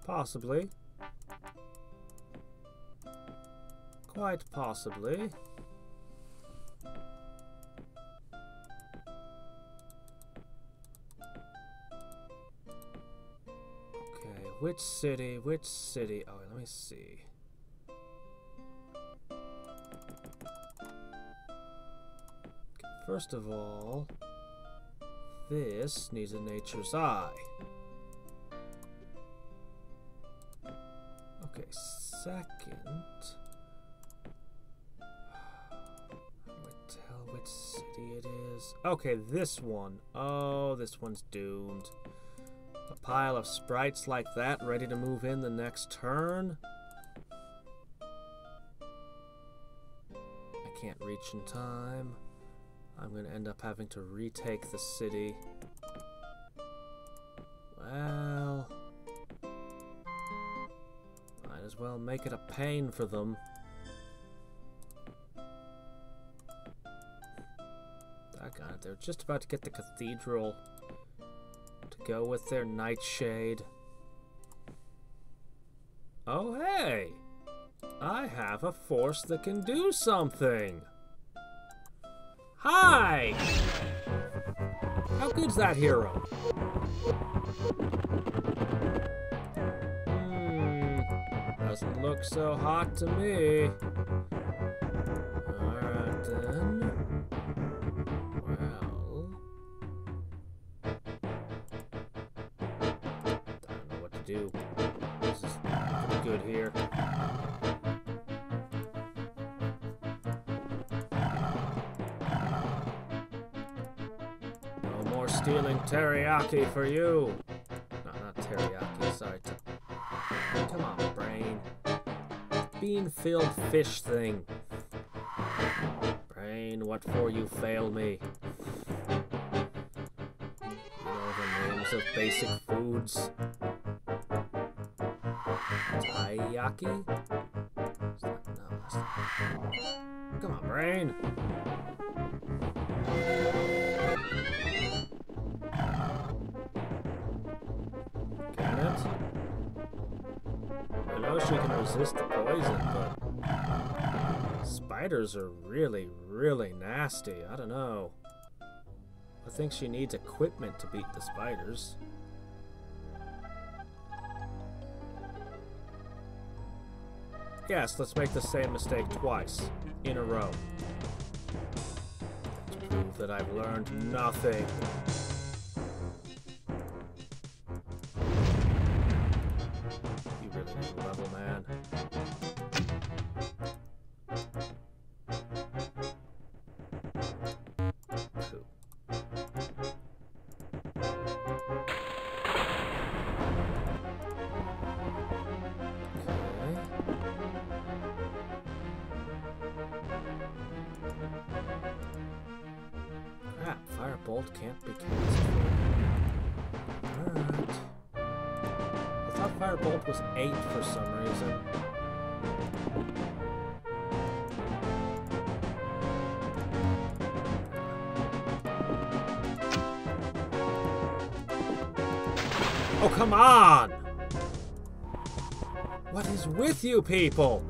Possibly. Quite possibly. Okay, which city? Which city? Oh, let me see. First of all, this needs a nature's eye. Okay, second, how do I tell which city it is? Okay, this one. Oh, this one's doomed. A pile of sprites like that ready to move in the next turn? I can't reach in time. I'm going to end up having to retake the city. Well, might as well make it a pain for them. Doggone it, they're just about to get the cathedral to go with their nightshade. Oh, hey! I have a force that can do something! Hi! How good's that hero? Doesn't look so hot to me. Alright then. Well, I don't know what to do. This is pretty good here. No more stealing teriyaki for you. No, not teriyaki, sorry. Come on, brain. Bean-filled fish thing. Brain, what for you fail me? You know the names of basic foods. Taiyaki? No, that's not. Come on, brain. Can it? I know she can resist the poison, but spiders are really, really nasty. I don't know. I think she needs equipment to beat the spiders. Yes, let's make the same mistake twice in a row. To prove that I've learned nothing. You really need a level, man. Cool. Crap, Firebolt can't be cast. Alright. I thought Firebolt was 8 for some reason. Oh, come on! What is with you people?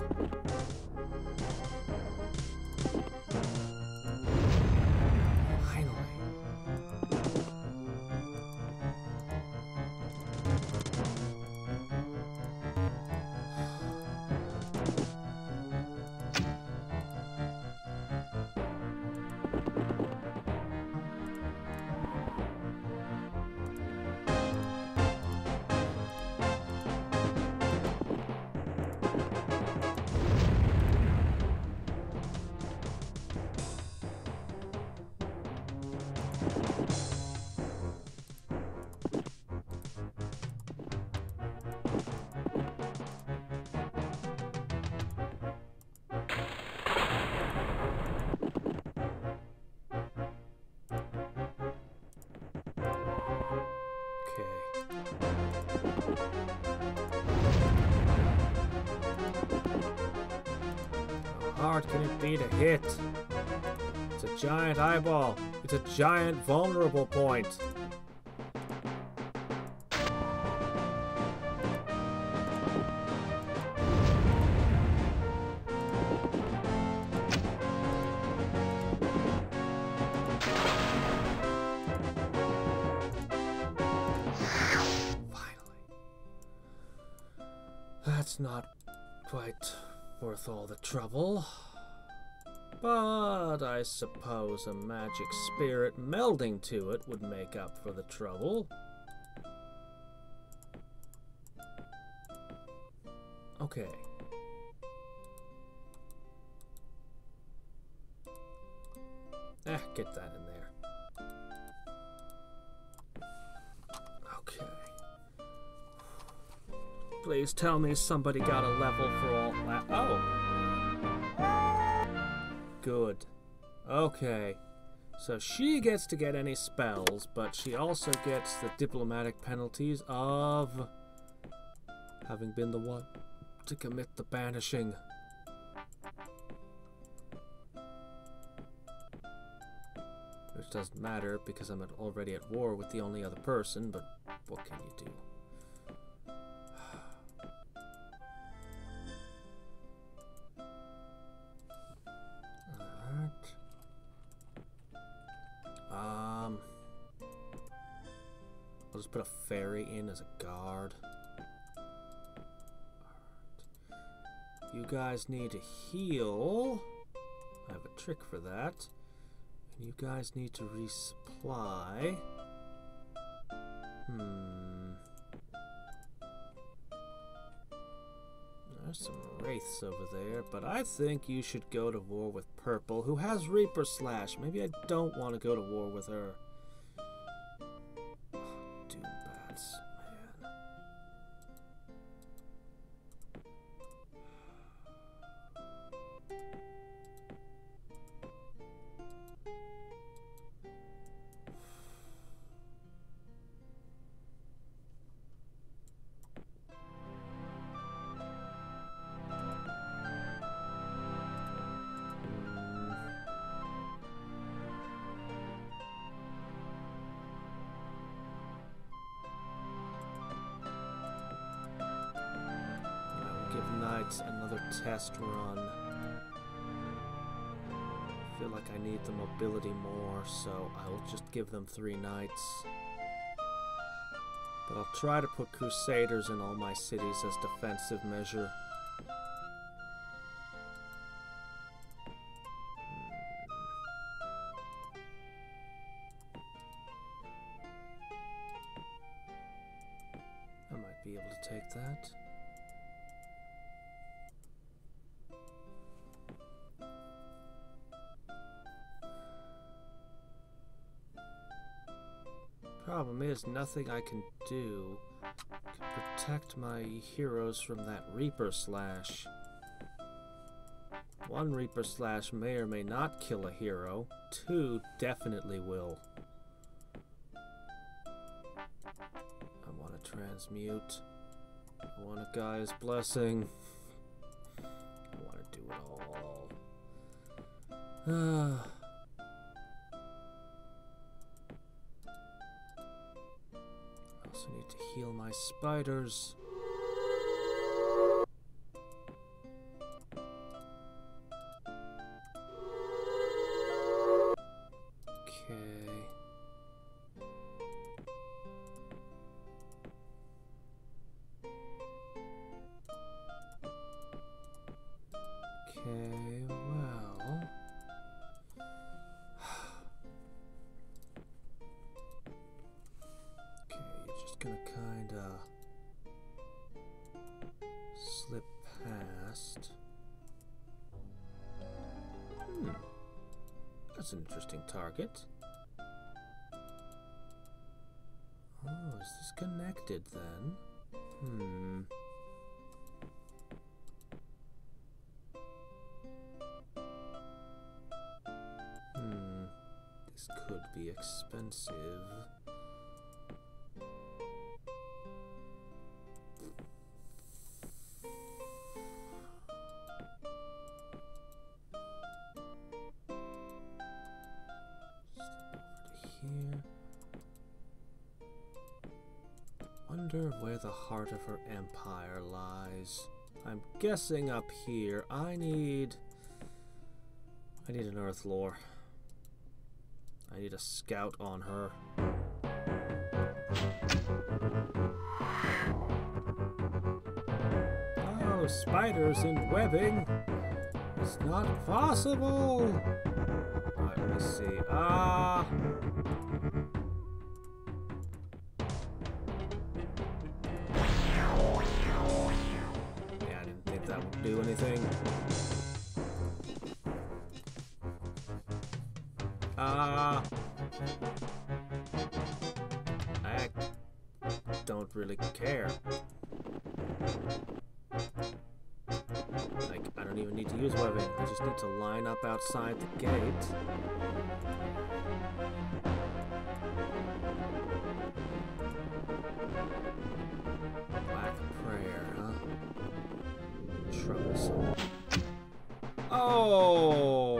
hard can it be to hit? It's a giant eyeball. It's a giant vulnerable point. That's not quite worth all the trouble. But I suppose a magic spirit melding to it would make up for the trouble. Okay. Get that in there. Okay. Please tell me somebody got a level for all that. Oh! Good. Okay. So she gets to get any spells, but she also gets the diplomatic penalties of having been the one to commit the banishing. Which doesn't matter because I'm already at war with the only other person, but what can you do? I'll just put a fairy in as a guard. Alright. You guys need to heal. I have a trick for that. And you guys need to resupply. There's some wraiths over there, but I think you should go to war with Purple, who has Reaper Slash. Maybe I don't want to go to war with her. Doombats, man. Another test run. I feel like I need the mobility more, so I'll just give them 3 knights. But I'll try to put crusaders in all my cities as defensive measure. I might be able to take that. Problem is, nothing I can do to protect my heroes from that Reaper Slash. 1 Reaper Slash may or may not kill a hero. 2 definitely will. I want to transmute. I want a Gaia's Blessing. I want to do it all. I also need to heal my spiders. Gonna kinda slip past. That's an interesting target. Oh, is this connected then? This could be expensive. Wonder where the heart of her empire lies. I'm guessing up here. I need an Earth Lore. I need a scout on her. Oh, spiders and webbing. It's not possible. Alright, let me see. Yeah, I didn't think that would do anything. I don't really care. Like, I don't even need to use webbing. I just need to line up outside the gate. Black prayer, huh? Troublesome. Oh!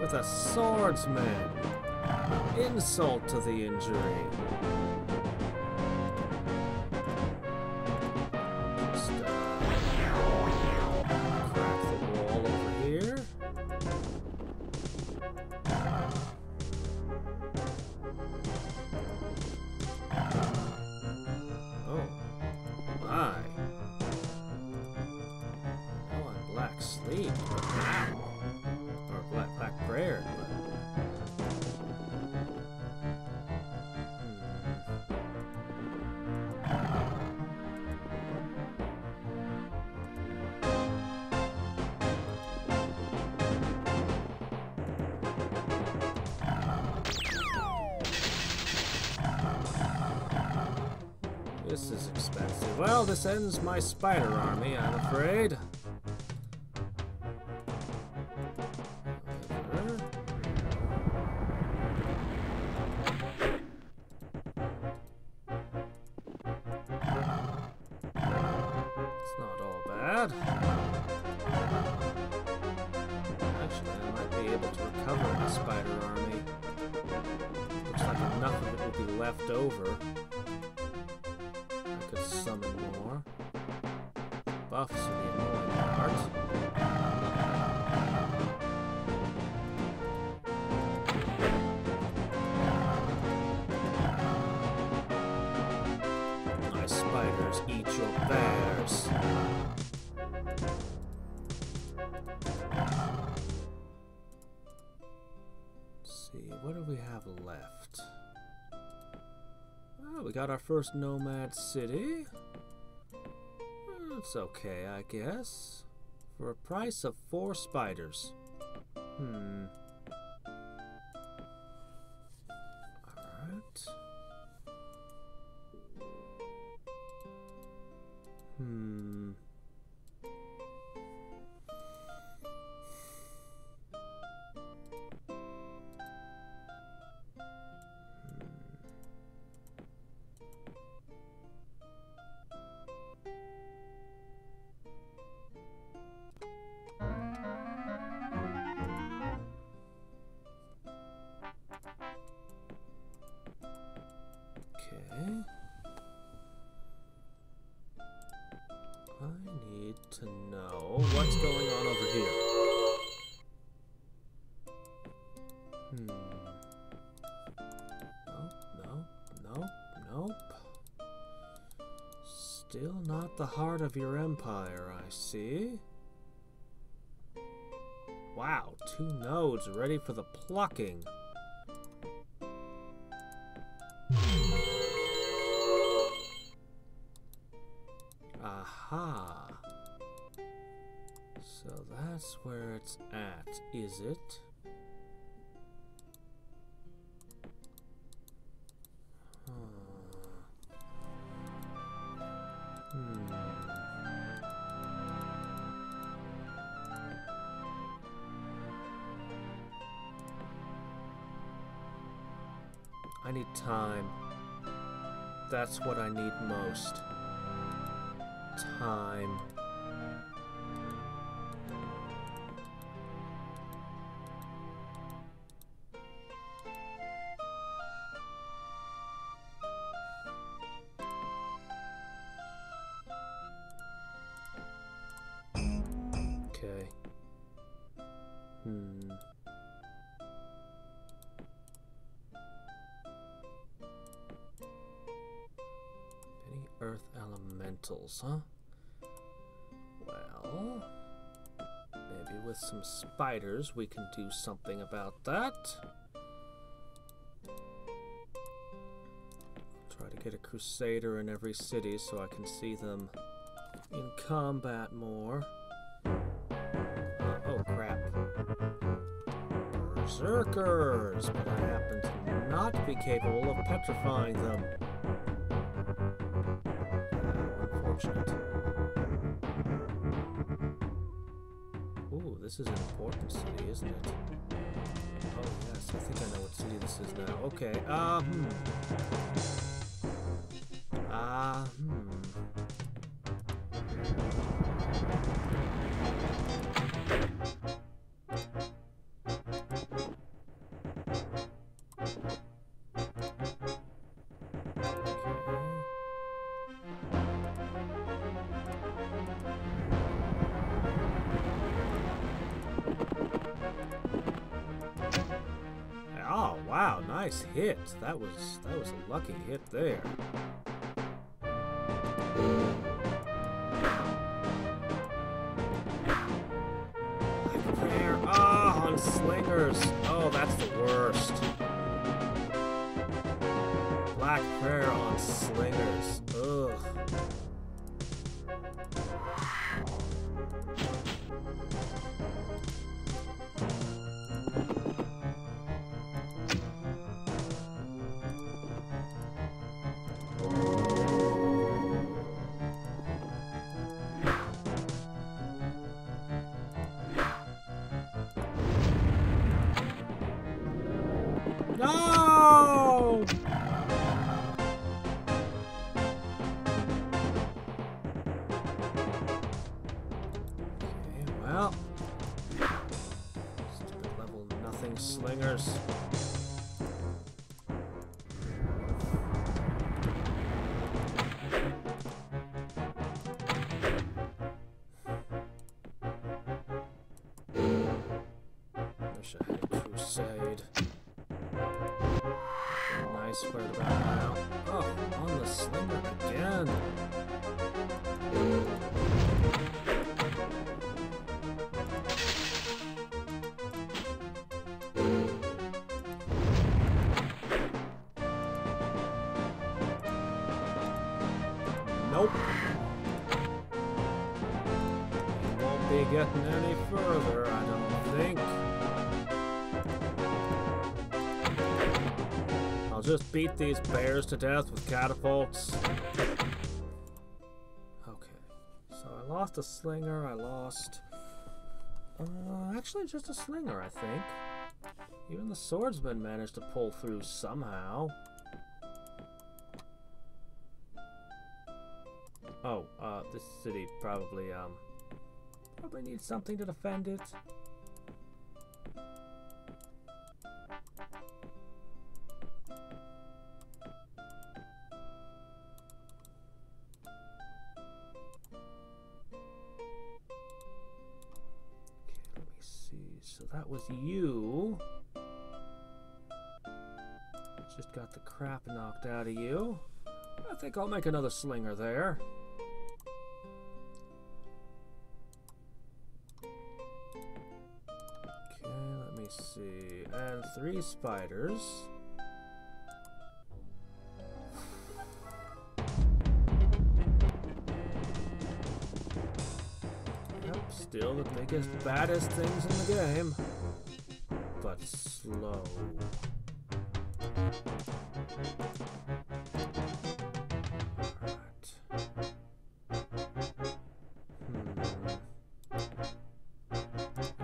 With a swordsman. Insult to the injury. Just crack the wall over here. Oh my. Oh, and black sleep. Wow. Or black prayer. This is expensive. Well, this ends my spider army, I'm afraid. It's not all bad. Actually, I might be able to recover my spider army. Looks like enough of it will be left over. Could summon more. Buffs are the annoying part. My spiders eat your bears. Let's see, what do we have left? Oh, we got our first nomad city. It's okay, I guess. For a price of 4 spiders. Alright. I need to know what's going on over here. Nope. Still not the heart of your empire, I see. Wow, 2 nodes ready for the plucking. Aha. So that's where it's at, is it? I need time. That's what I need most. Time. Any earth elementals, huh? Well, maybe with some spiders we can do something about that. I'll try to get a crusader in every city so I can see them in combat more. Oh crap. Berserkers! But I happen to not be capable of petrifying them. Unfortunate. Ooh, this is an important city, isn't it? Oh yes, I think I know what city this is now. Okay, oh wow, nice hit. That was a lucky hit there. Ah, on slingers. Oh, that's the worst. Black prayer on slingers. Ugh. No! Okay, well. Stupid level nothing slingers. Wish I had a crusade. Nice right about now. Oh, on the slinger again. Nope. Won't be getting any further, I don't think. I'll just beat these bears to death with catapults. Okay, so I lost a slinger, I lost... actually just a slinger, I think. Even the swordsman managed to pull through somehow. Oh, this city probably needs something to defend it. So that was you. Just got the crap knocked out of you. I think I'll make another slinger there. Okay, let me see. And 3 spiders. Still the biggest, baddest things in the game, but slow. Alright.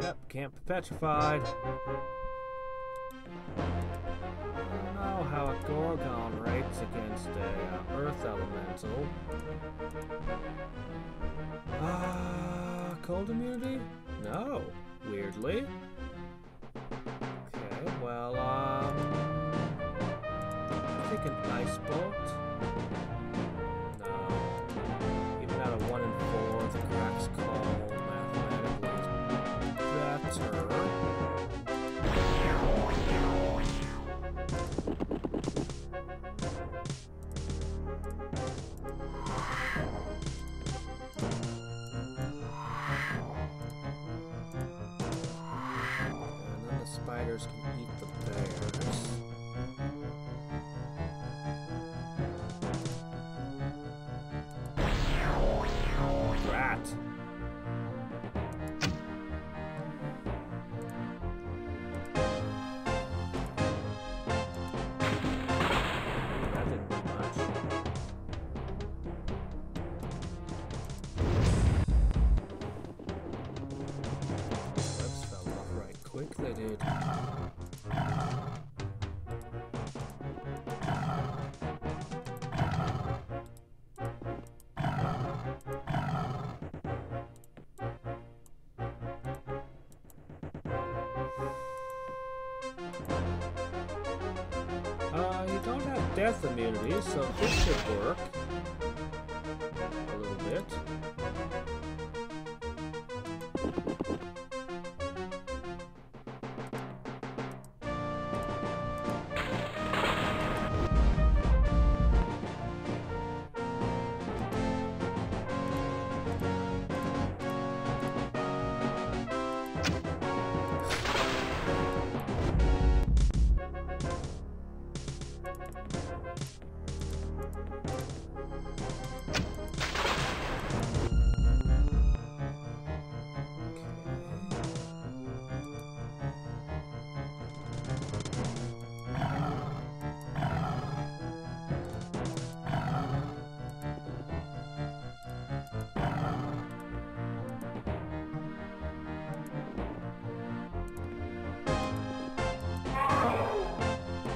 Yep, can't be petrified. I don't know how a Gorgon rates against a Earth Elemental. Cold immunity? No, weirdly. Okay, well, I think an ice bolt. No, even at a 1 in 4, the cracks call mathematically better. spiders can eat the bears. Rat. That didn't do much. Webs fell off right quick, they did. You don't have death immunity, so this should work. A little bit.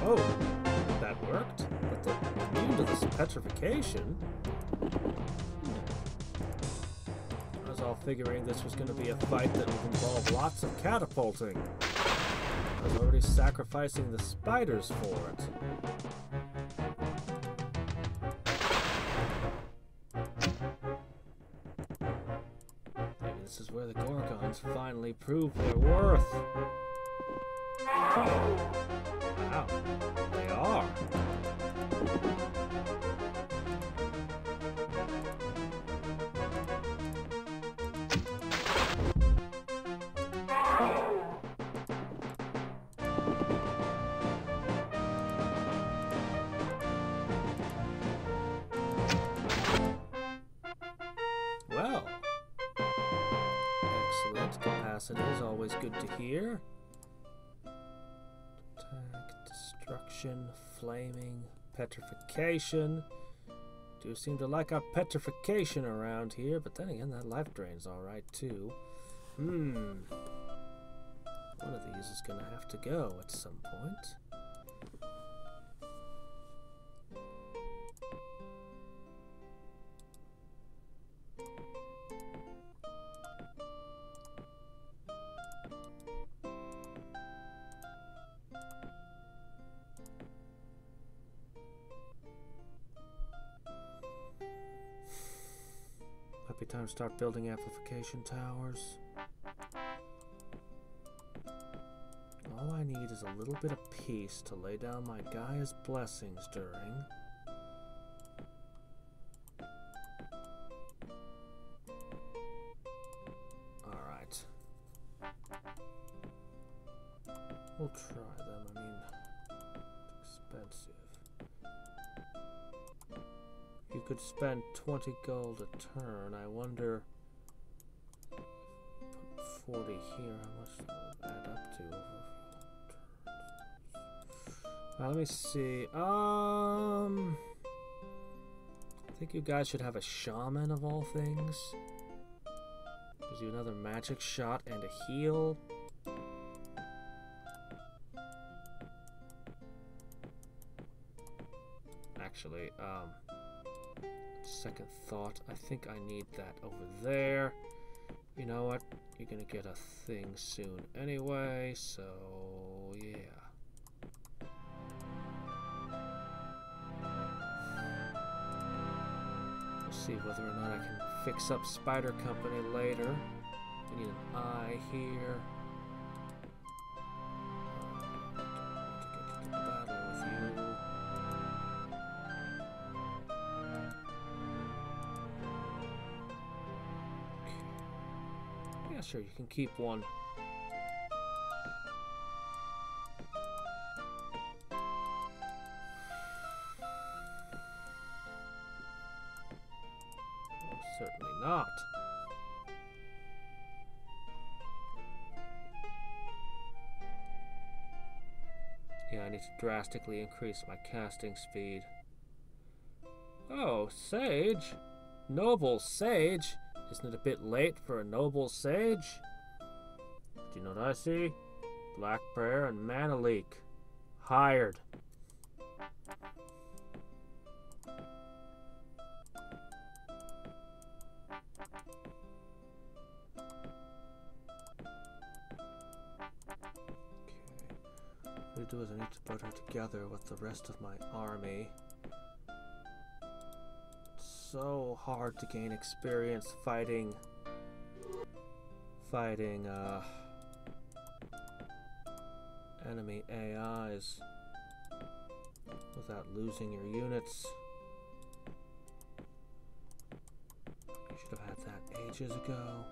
Oh, that worked? But they're immune to this petrification? I was all figuring this was going to be a fight that would involve lots of catapulting. I was already sacrificing the spiders for it. Maybe this is where the Gorgons finally prove their worth. Wow, they are. Well, excellent. Capacity is always good to hear. Destruction, flaming, petrification. Do seem to like our petrification around here, but then again, that life drain's alright too. One of these is gonna have to go at some point. Might be time to start building amplification towers. All I need is a little bit of peace to lay down my Gaia's blessings during. Alright. We'll try them. I mean, it's expensive. You could spend 20 gold a turn. I wonder, put 40 here, how much that would add up to over turns. Let me see. I think you guys should have a shaman of all things. Gives you another magic shot and a heal. Actually, second thought, I think I need that over there. You know what? You're gonna get a thing soon anyway, so yeah. We'll see whether or not I can fix up Spider Company later. We need an eye here. I don't want to get into battle with you. Okay. Yeah, sure, you can keep one. Certainly not. Yeah, I need to drastically increase my casting speed. Oh, sage? Noble sage? Isn't it a bit late for a noble sage? Do you know what I see? Black prayer and mana leak. Hired. What I do is I need to put her together with the rest of my army. It's so hard to gain experience fighting enemy AIs without losing your units. You should have had that ages ago.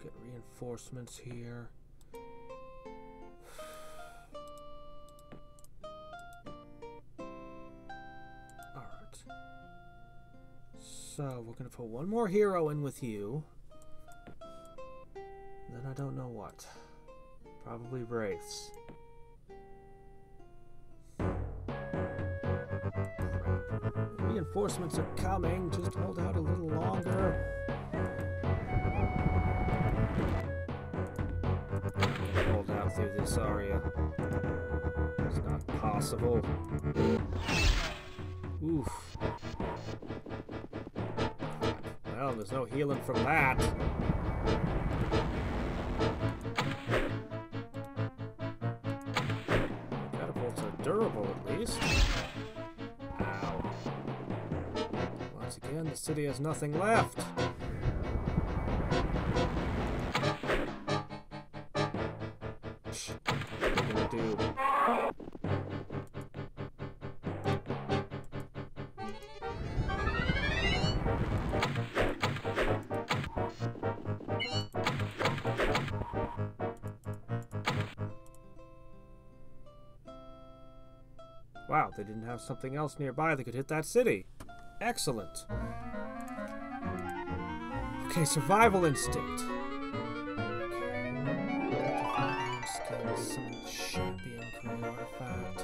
Get reinforcements here. So, we're going to put one more hero in with you. Then I don't know what. Probably Wraiths. Reinforcements are coming. Just hold out a little longer. Hold out through this area. It's not possible. Oof. Well, there's no healing from that. Catapults are durable, at least. Ow. Once again, the city has nothing left. What are you gonna do? Wow, they didn't have something else nearby that could hit that city. Excellent. Okay, survival instinct. Okay. Some champion green artifact.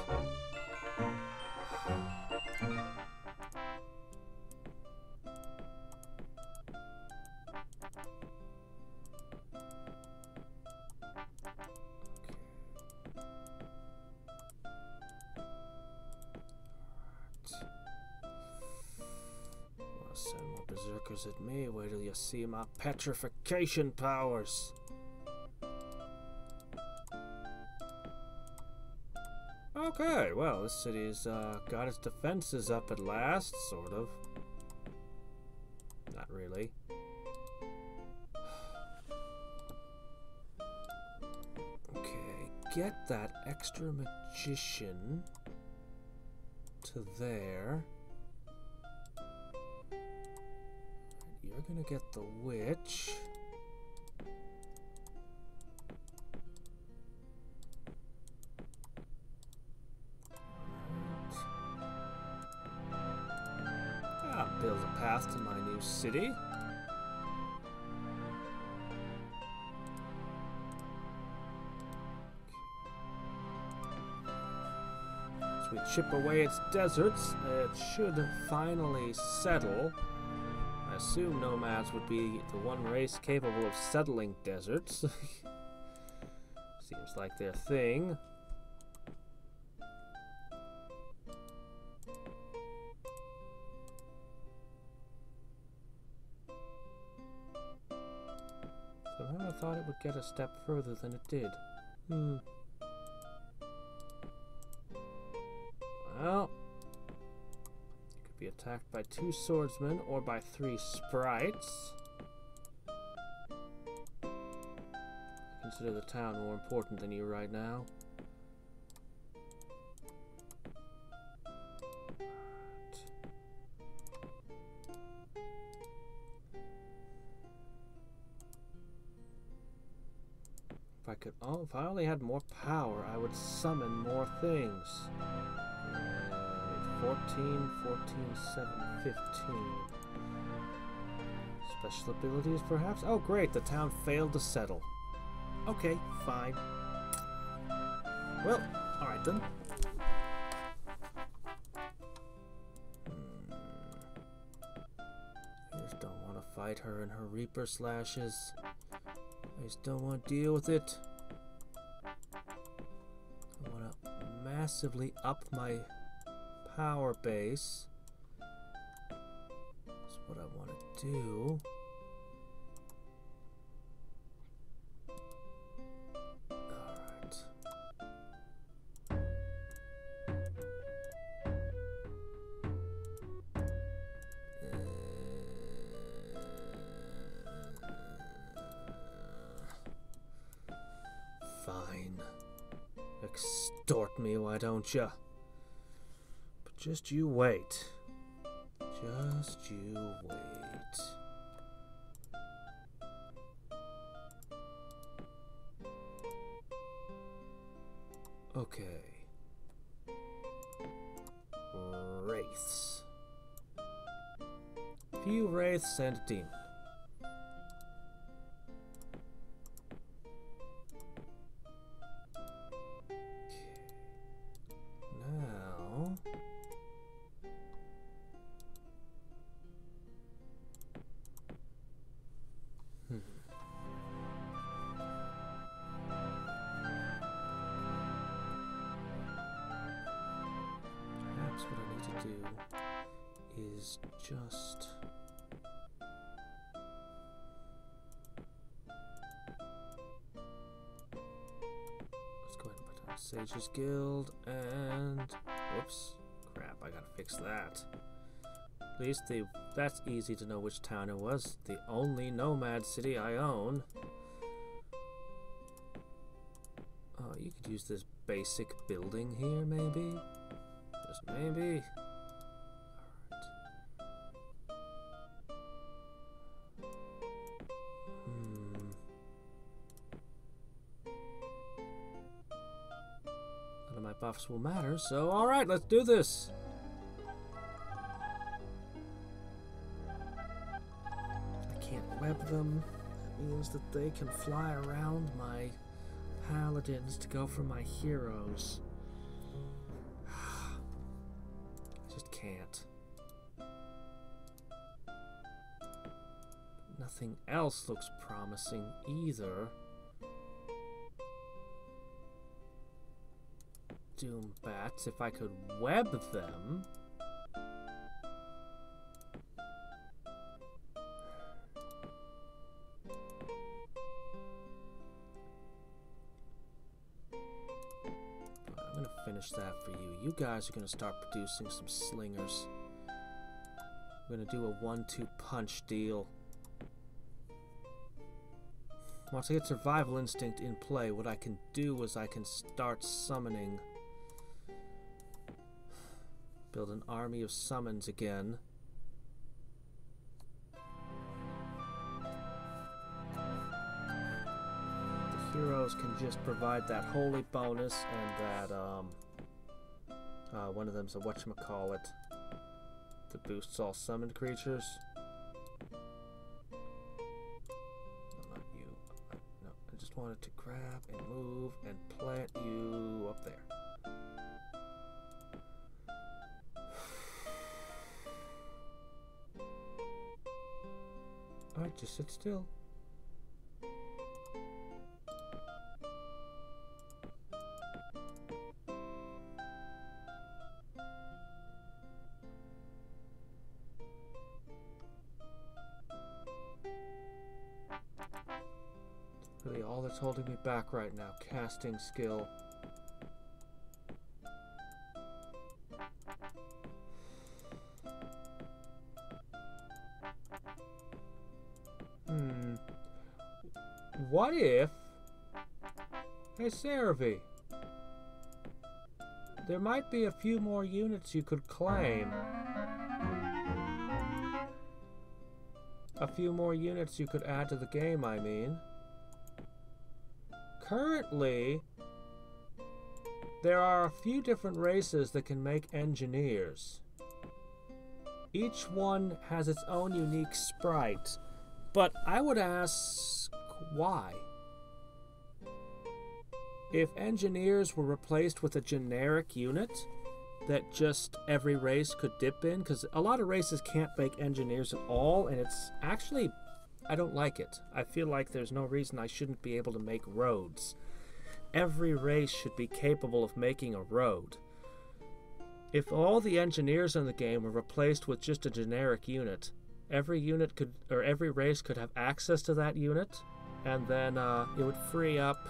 Send more berserkers at me. Wait till you see my petrification powers. Okay, well, this city's got its defenses up at last, sort of. Not really. Okay, get that extra magician to there. You're gonna get the witch. I'll build a path to my new city. As we chip away its deserts, it should finally settle. I assume nomads would be the one race capable of settling deserts. Seems like their thing. Somehow I thought it would get a step further than it did. Well, be attacked by 2 swordsmen or by 3 sprites. I consider the town more important than you right now. I could, oh, if I only had more power, I would summon more things. 14, 7, 15. Special abilities, perhaps? Oh, great, the town failed to settle. Okay, fine. Well, alright then. I just don't want to fight her and her Reaper slashes. I just don't want to deal with it. I want to massively up my power base. That's what I want to do. Alright. Fine. Extort me, why don't ya? But just you wait. Just you wait. Okay. Wraiths. Few wraiths and a demon. Now... Perhaps what I need to do is just... Let's go ahead and put on Sage's Guild and... Whoops. Crap, I gotta fix that. At least that's easy to know which town it was. The only nomad city I own. Oh, you could use this basic building here, maybe? Just maybe. Alright. None of my buffs will matter, so alright, let's do this. I can't web them. That means that they can fly around my paladins to go for my heroes. Can't. Nothing else looks promising either. Doom bats, if I could web them. I'm gonna finish that for you. You guys are gonna start producing some slingers. We're gonna do a 1-2 punch deal. Once I get survival instinct in play, what I can do is I can start summoning. Build an army of summons again. Heroes can just provide that holy bonus and that one of them's a whatchamacallit that boosts all summoned creatures. No, not you. No, I just wanted to grab and move and plant you up there. Alright, just sit still. Really all that's holding me back right now, casting skill. What if... Hey, Cerevi. There might be a few more units you could claim. A few more units you could add to the game, I mean. currently, there are a few different races that can make engineers. Each one has its own unique sprite, but I would ask why? If engineers were replaced with a generic unit that just every race could dip in, because a lot of races can't make engineers at all, and it's actually, I don't like it. I feel like there's no reason I shouldn't be able to make roads. Every race should be capable of making a road. If all the engineers in the game were replaced with just a generic unit, every unit could, or every race could have access to that unit, and then it would free up,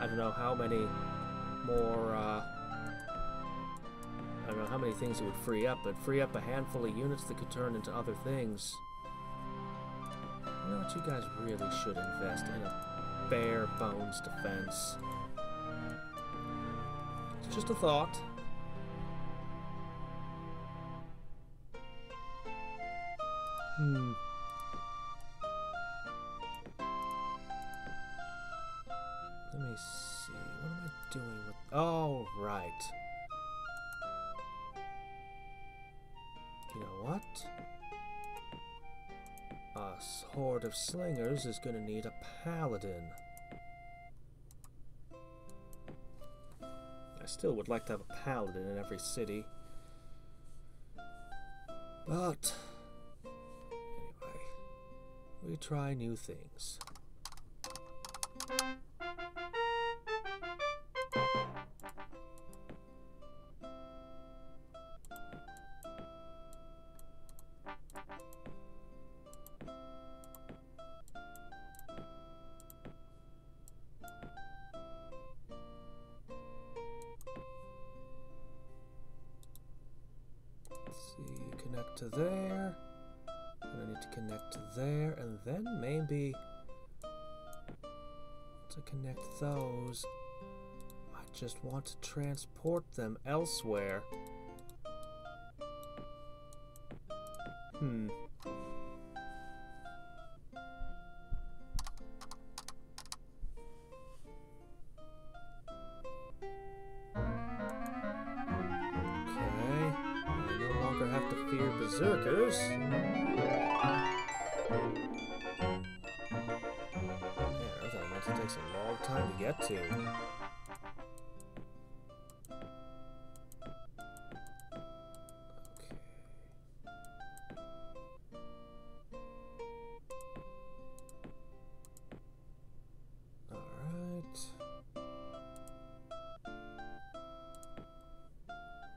I don't know how many more, I don't know how many things it would free up, but free up a handful of units that could turn into other things. You know what, you guys really should invest in a bare bones defense. It's just a thought. Let me see. What am I doing with... Oh, right. You know what? A horde of slingers is going to need a paladin. I still would like to have a paladin in every city. But... anyway, we try new things. Connect to there, and I need to connect to there, and then maybe to connect those, I just want to transport them elsewhere. Berserkers. Yeah, that meant takes a long time to get to. Okay. Alright.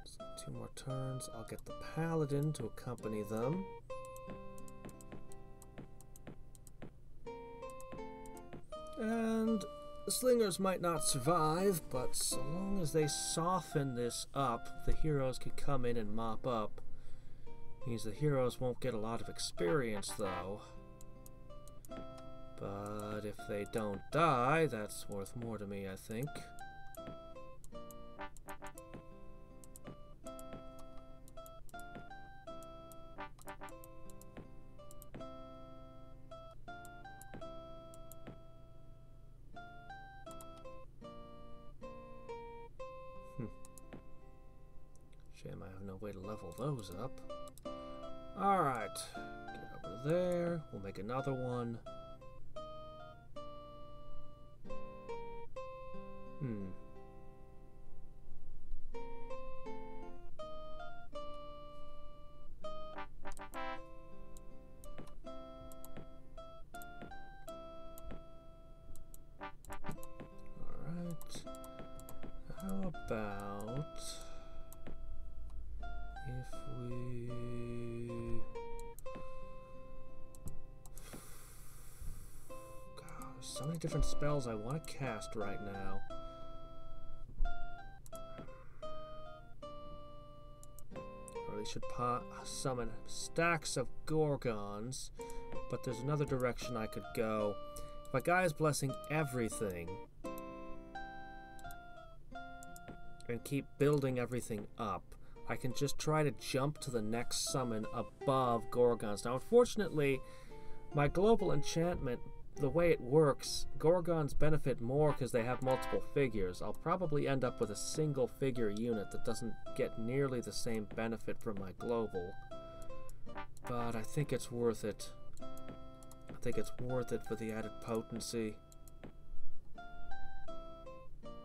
So 2 more turns. I'll get the paladin to accompany them. And the slingers might not survive, but so long as they soften this up, the heroes could come in and mop up. Means the heroes won't get a lot of experience, though. But if they don't die, that's worth more to me, I think. Shame I have no way to level those up. Alright, get over there. We'll make another one. Alright. How about... if we... God, there's so many different spells I want to cast right now. I really should summon stacks of Gorgons, but there's another direction I could go. If my guy is blessing everything and keep building everything up, I can just try to jump to the next summon above Gorgons. Now, unfortunately, my global enchantment the way it works, Gorgons benefit more because they have multiple figures. I'll probably end up with a single figure unit that doesn't get nearly the same benefit from my global. But I think it's worth it. I think it's worth it for the added potency.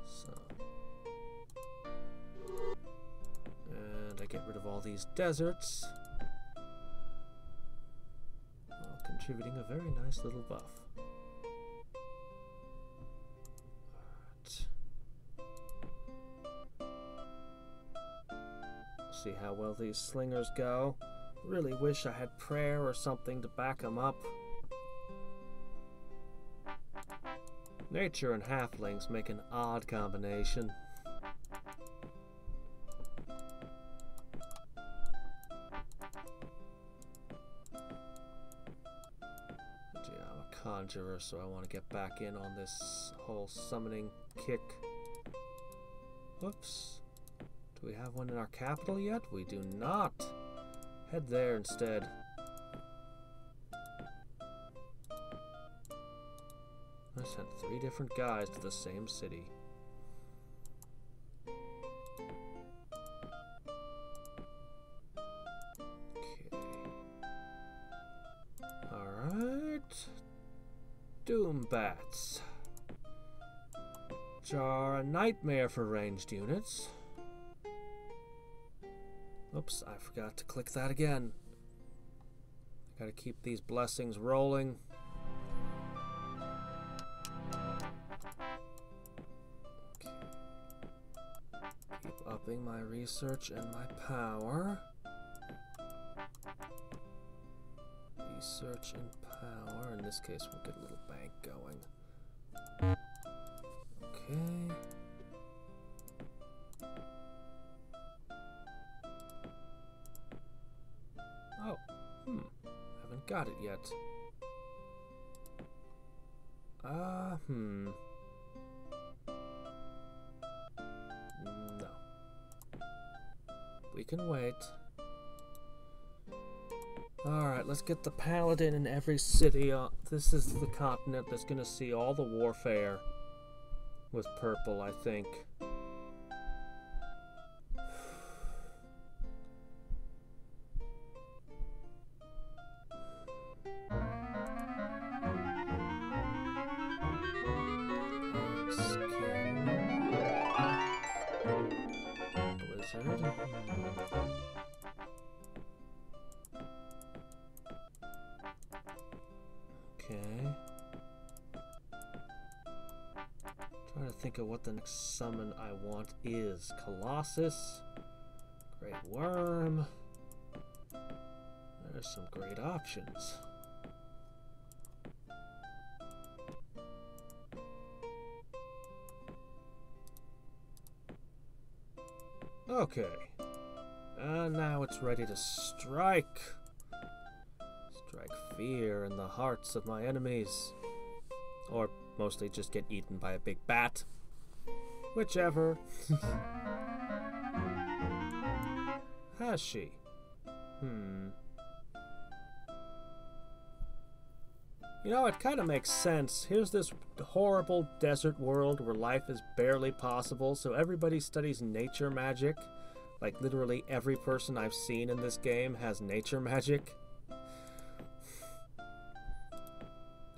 So. And I get rid of all these deserts, while contributing a very nice little buff. See how well these slingers go. Really wish I had prayer or something to back them up. Nature and halflings make an odd combination. But yeah, I'm a conjurer, so I want to get back in on this whole summoning kick. Whoops. Do we have one in our capital yet? We do not. Head there instead. I sent 3 different guys to the same city. Okay. Alright. Doom bats. Which are a nightmare for ranged units. Oops, I forgot to click that again. Gotta keep these blessings rolling. Okay. Keep upping my research and my power. Research and power. In this case, we'll get a little bank going. Okay. Oh, haven't got it yet. No. We can wait. Alright, let's get the paladin in every city. This is the continent that's gonna see all the warfare with purple, I think. Think of what the next summon I want is. Colossus, Great Worm. There's some great options. Okay. And now it's ready to strike. Strike fear in the hearts of my enemies. Or mostly just get eaten by a big bat. Whichever. Has she? You know, it kind of makes sense. Here's this horrible desert world where life is barely possible, so everybody studies nature magic. Like, literally every person I've seen in this game has nature magic.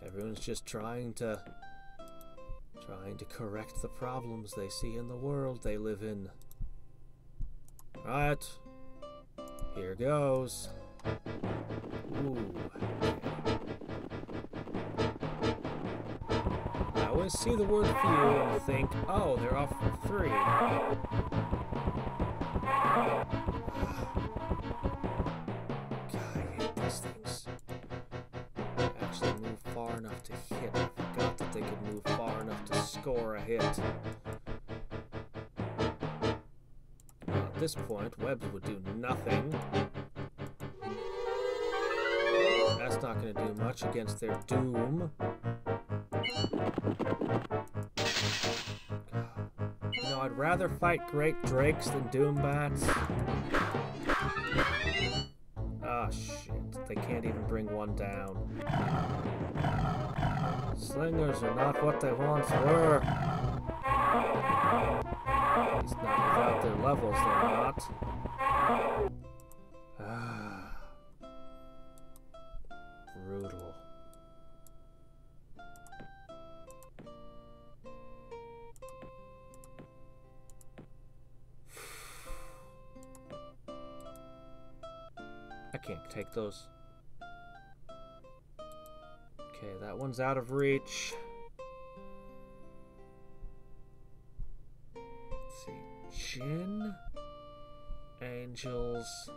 Everyone's just trying to correct the problems they see in the world they live in. Right. Here goes. Ooh. I always see the word few and think, oh, they're off for 3. God, I hate these things. They actually move far enough to hit. I forgot that they could move far enough to score a hit. Well, at this point, webs would do nothing. That's not going to do much against their doom. You know, I'd rather fight great drakes than doom bats. Ah, shit. They can't even bring one down. Slingers are not what they once were. At least not without their levels, they're not. Ah. Brutal. I can't take those. Okay, that one's out of reach. Let's see. Jinn, Angels,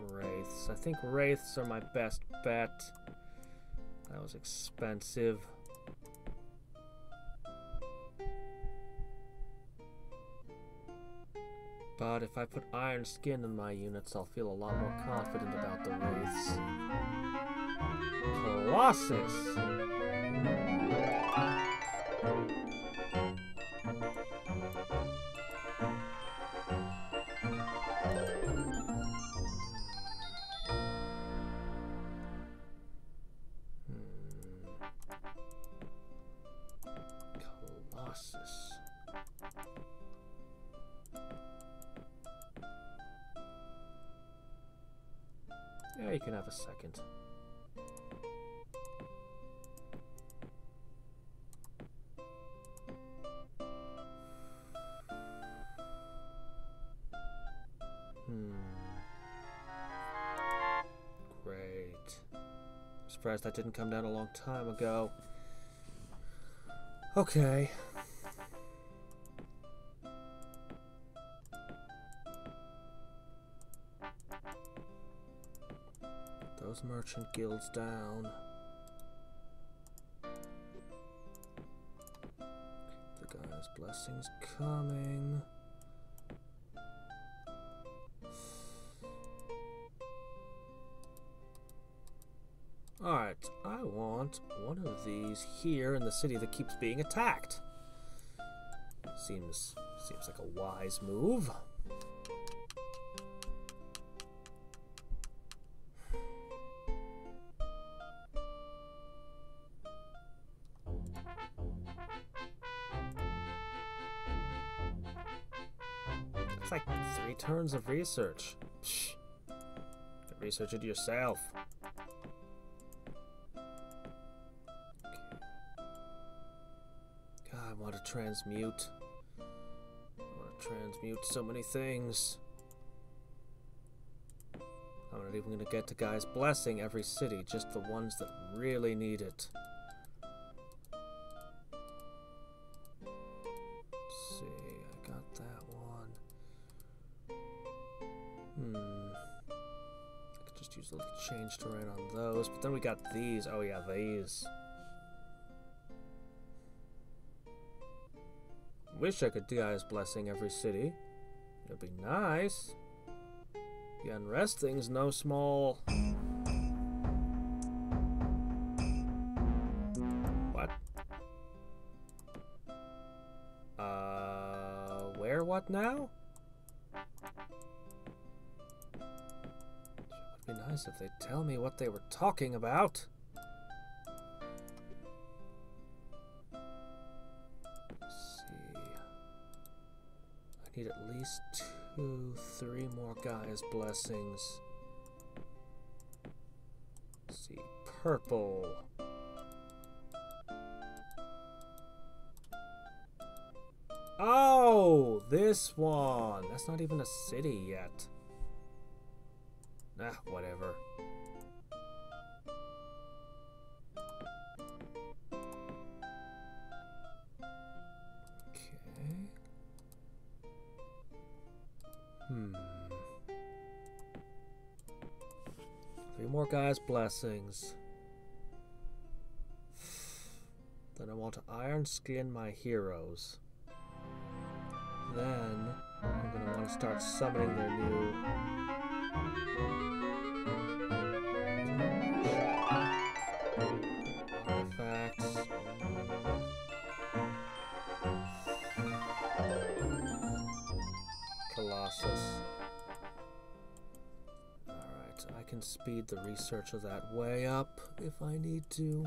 Wraiths. I think Wraiths are my best bet. That was expensive. But if I put Iron Skin in my units, I'll feel a lot more confident about the Wraiths. Colossus! Colossus. Yeah, you can have a second. Great. I'm surprised that didn't come down a long time ago. Okay. Those merchant guilds down. The guy's blessing's coming. Alright, I want one of these here in the city that keeps being attacked. Seems like a wise move. It's like 3 turns of research. Psh, research it yourself. I want to transmute. I want to transmute so many things. I'm not even going to get to Guy's Blessing every city, just the ones that really need it. Let's see, I got that one. I could just use a little change terrain on those, but then we got these. Oh yeah, these. Wish I could do Guy's Blessing every city. It'd be nice. The unrest thing's no small... What? Where what now? It would be nice if they'd tell me what they were talking about. Need at least 2, 3 more Guy's Blessings. Let's see, purple. Oh, this one. That's not even a city yet. Ah, whatever. Three more Guy's Blessings. Then I want to Iron Skin my heroes. Then I'm going to want to start summoning their new... artifacts. Colossus. Alright, I can speed the research of that way up if I need to.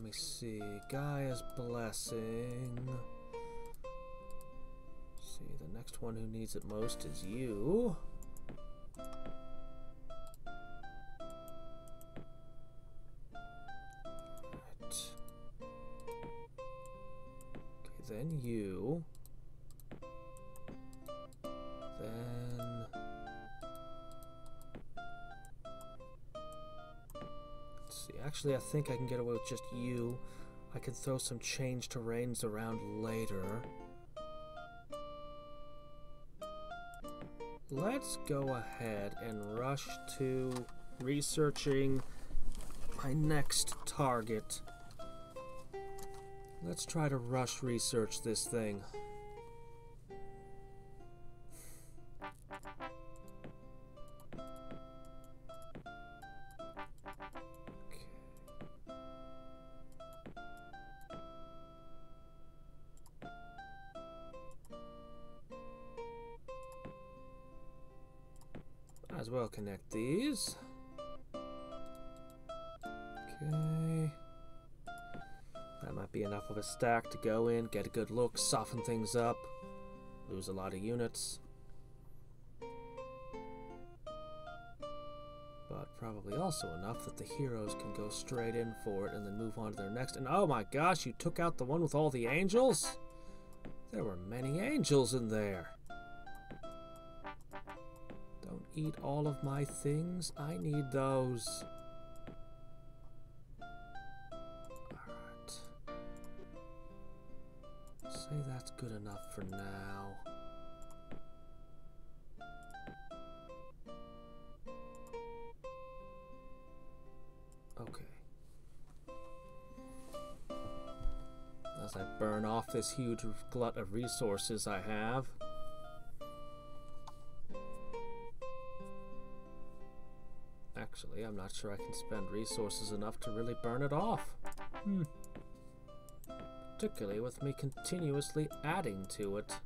me see. Gaia's Blessing. See, the next one who needs it most is you. Right. Okay, then you. Then... let's see, actually I think I can get away with just you. I can throw some change terrains around later. Let's go ahead and rush to researching my next target. Let's try to rush research this thing. As well connect these. Okay. That might be enough of a stack to go in, get a good look, soften things up, lose a lot of units. But probably also enough that the heroes can go straight in for it and then move on to their next. And oh my gosh, you took out the one with all the angels? There were many angels in there. Don't eat all of my things. I need those. Alright. Say that's good enough for now. Okay. As I burn off this huge glut of resources I have. Actually, I'm not sure I can spend resources enough to really burn it off. Particularly with me continuously adding to it.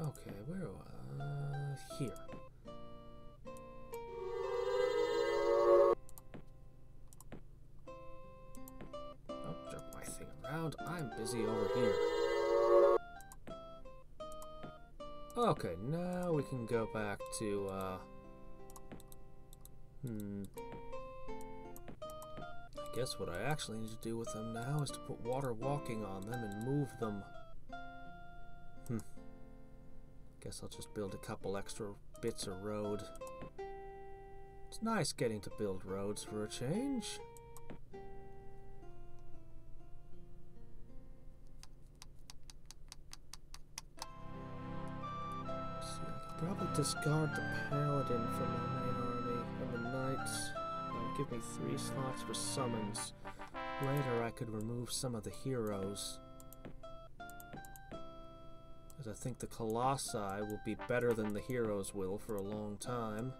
Okay, where here. Don't jerk my thing around. I'm busy over here. Okay, now we can go back to, I guess what I actually need to do with them now is to put water walking on them and move them. Guess I'll just build a couple extra bits of road. It's nice getting to build roads for a change. Probably discard the paladin from my main army and the knights. That'll give me 3 slots for summons. Later I could remove some of the heroes. As I think the colossi will be better than the heroes will for a long time.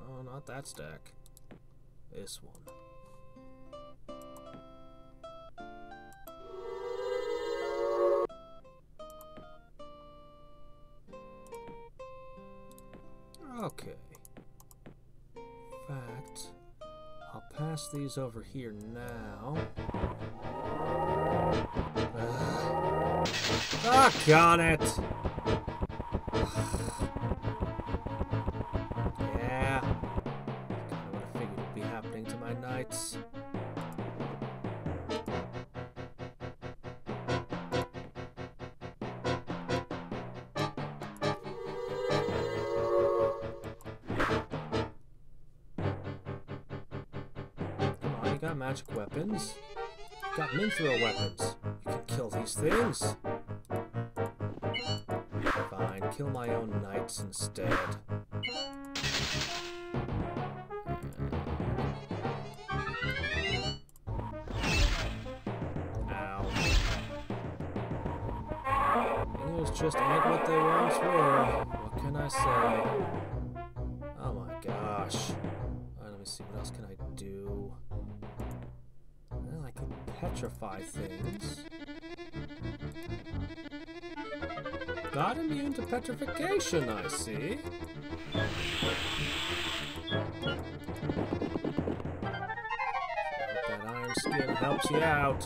Oh, not that stack. This one. Okay. In fact, I'll pass these over here now. Got it! Yeah. Kinda what I figured would be happening to my knights. Got magic weapons. Got min-throw weapons. You can kill these things. Fine, kill my own knights instead. Ow. Heroes just ain't what they once were. What can I say? Oh my gosh. Alright, let me see, what else can I do? Well, I can petrify things. not immune to petrification, I see. That iron skin helps you out.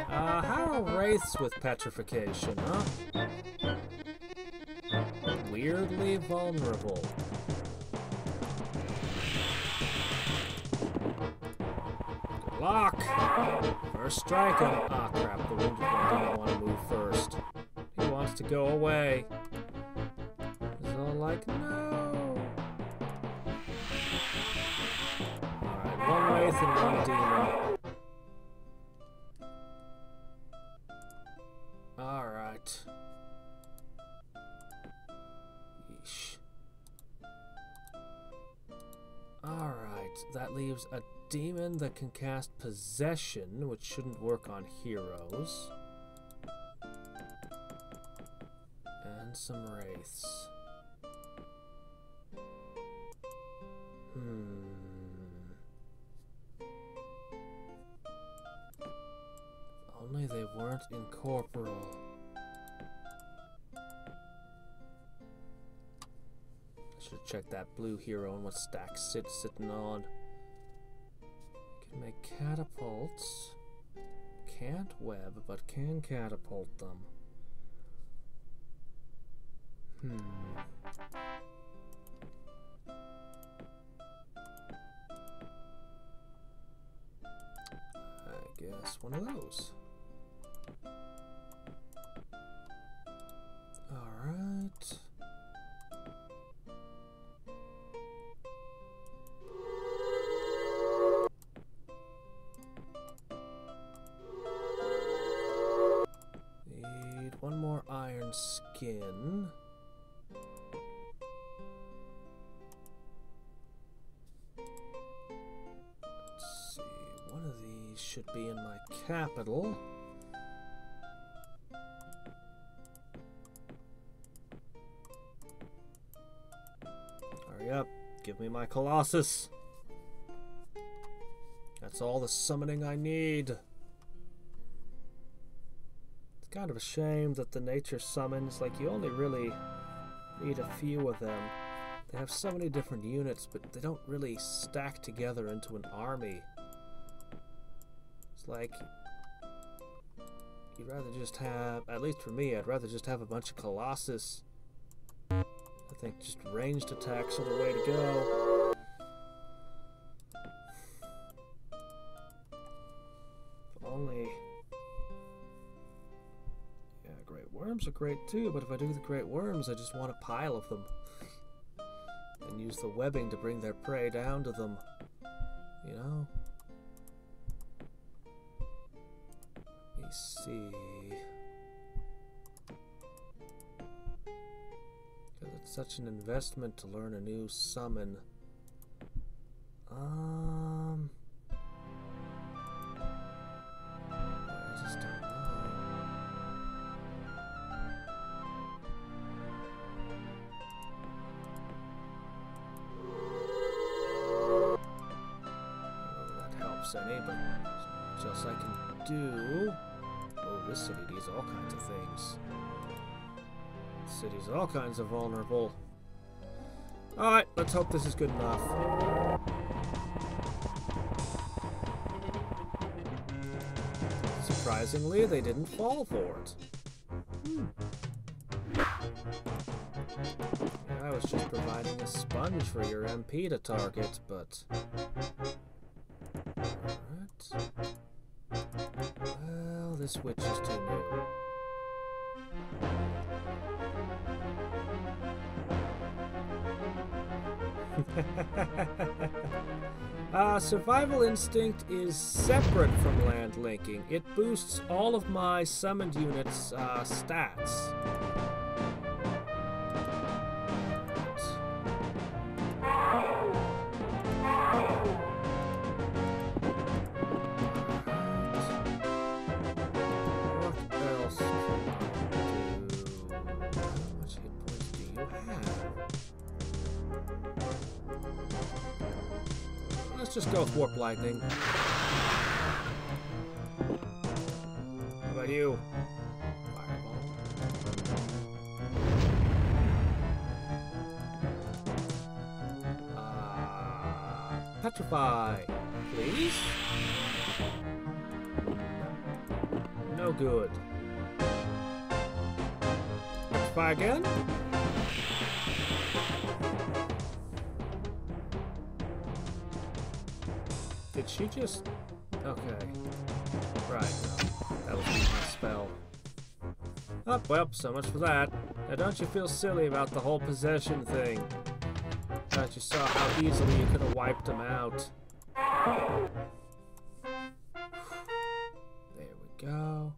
How are wraiths with petrification, huh? Weirdly vulnerable. Good luck! First strike him. Ah, crap, the wounded one didn't want to move first. He wants to go away. He's all like, no! Alright, one wraith and one demon. Alright. Yeesh. Alright, that leaves a demon that can cast possession, which shouldn't work on heroes. And some wraiths. Only they weren't incorporeal. I should have checked that blue hero and what stack sitting on. Can make catapults. Can't web, but can catapult them. I guess one of those. Alright. Need one more iron skin. Let's see, one of these should be in my capital. Hurry up, give me my Colossus. That's all the summoning I need. It's kind of a shame that the nature summons, like, you only really need a few of them. They have so many different units, but they don't really stack together into an army. It's like, you'd rather just have, at least for me, I'd rather just have a bunch of Colossus. I think just ranged attacks are the way to go. If only... Yeah, Great Worms are great too, but if I do the Great Worms, I just want a pile of them. And use the webbing to bring their prey down to them. You know? Let me see... It's such an investment to learn a new summon. I just don't know. That helps any, but what else I can do? Oh, this city needs all kinds of things. City's all kinds of vulnerable. Alright, let's hope this is good enough. Surprisingly, they didn't fall for it. Yeah, I was just providing a sponge for your MP to target, but... Alright. Well, this witch is too new. Survival Instinct is separate from land linking. It boosts all of my summoned units' stats. What else can I do? How much hit points do you have? Let's just go with Warp Lightning. How about you? Fireball. Petrify, please? No good. Petrify again? Did she just... Okay. Right. That was my spell. Oh, well, so much for that. Now don't you feel silly about the whole possession thing. Thought you saw how easily you could have wiped them out. There we go.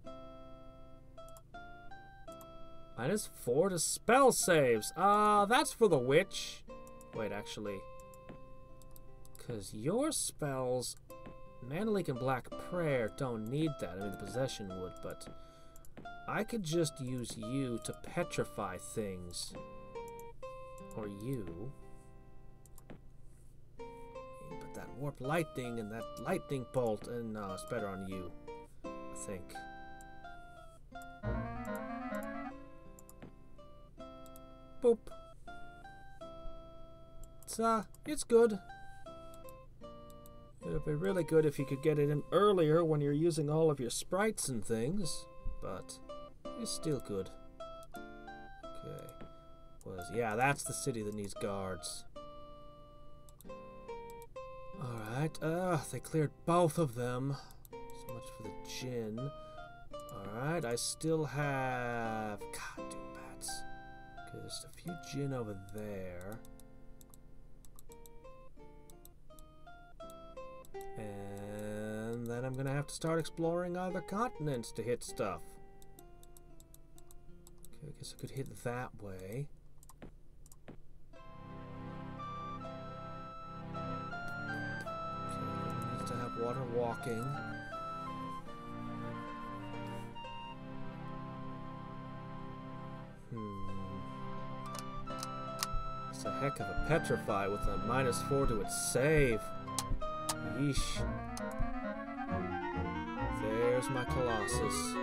-4 to spell saves. That's for the witch. Wait, actually. Because your spells, Mana Leak and Black Prayer, don't need that. I mean, the possession would, but I could just use you to petrify things. Or you. But that warp lightning and that lightning bolt, and no, it's better on you, I think. Boop. It's good. It would be really good if you could get it in earlier when you're using all of your sprites and things, but it's still good. Okay. Yeah, that's the city that needs guards. Alright, they cleared both of them. So much for the gin. Alright, I still have... God, damn bats. Okay, there's a few gin over there. And then I'm gonna have to start exploring other continents to hit stuff. Okay, I guess I could hit that way. Okay, needs to have water walking. It's a heck of a petrify with a -4 to its save. Yeesh. There's my Colossus.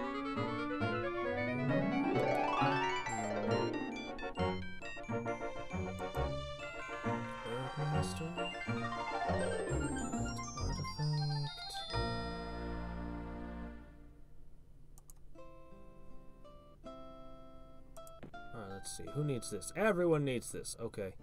Master. Artifact. Alright, let's see. Who needs this? Everyone needs this. Okay.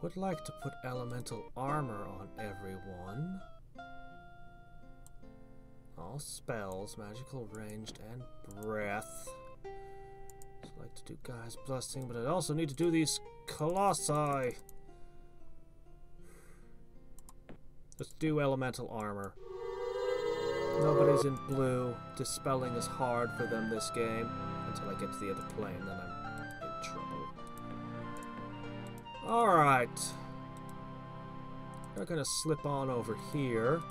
Would like to put elemental armor on everyone. All spells, magical, ranged, and breath. I'd like to do Guy's Blessing, but I also need to do these colossi. Let's do elemental armor. Nobody's in blue. Dispelling is hard for them this game. Until I get to the other plane, then I'm in trouble. Alright. We're gonna slip on over here.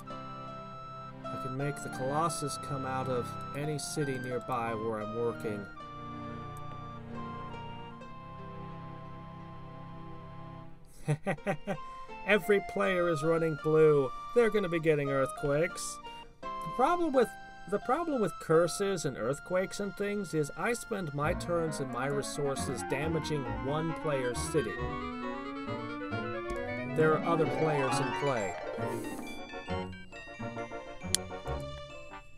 I can make the Colossus come out of any city nearby where I'm working. Every player is running blue. They're gonna be getting earthquakes. The problem with curses and earthquakes and things is I spend my turns and my resources damaging one player's city. There are other players in play.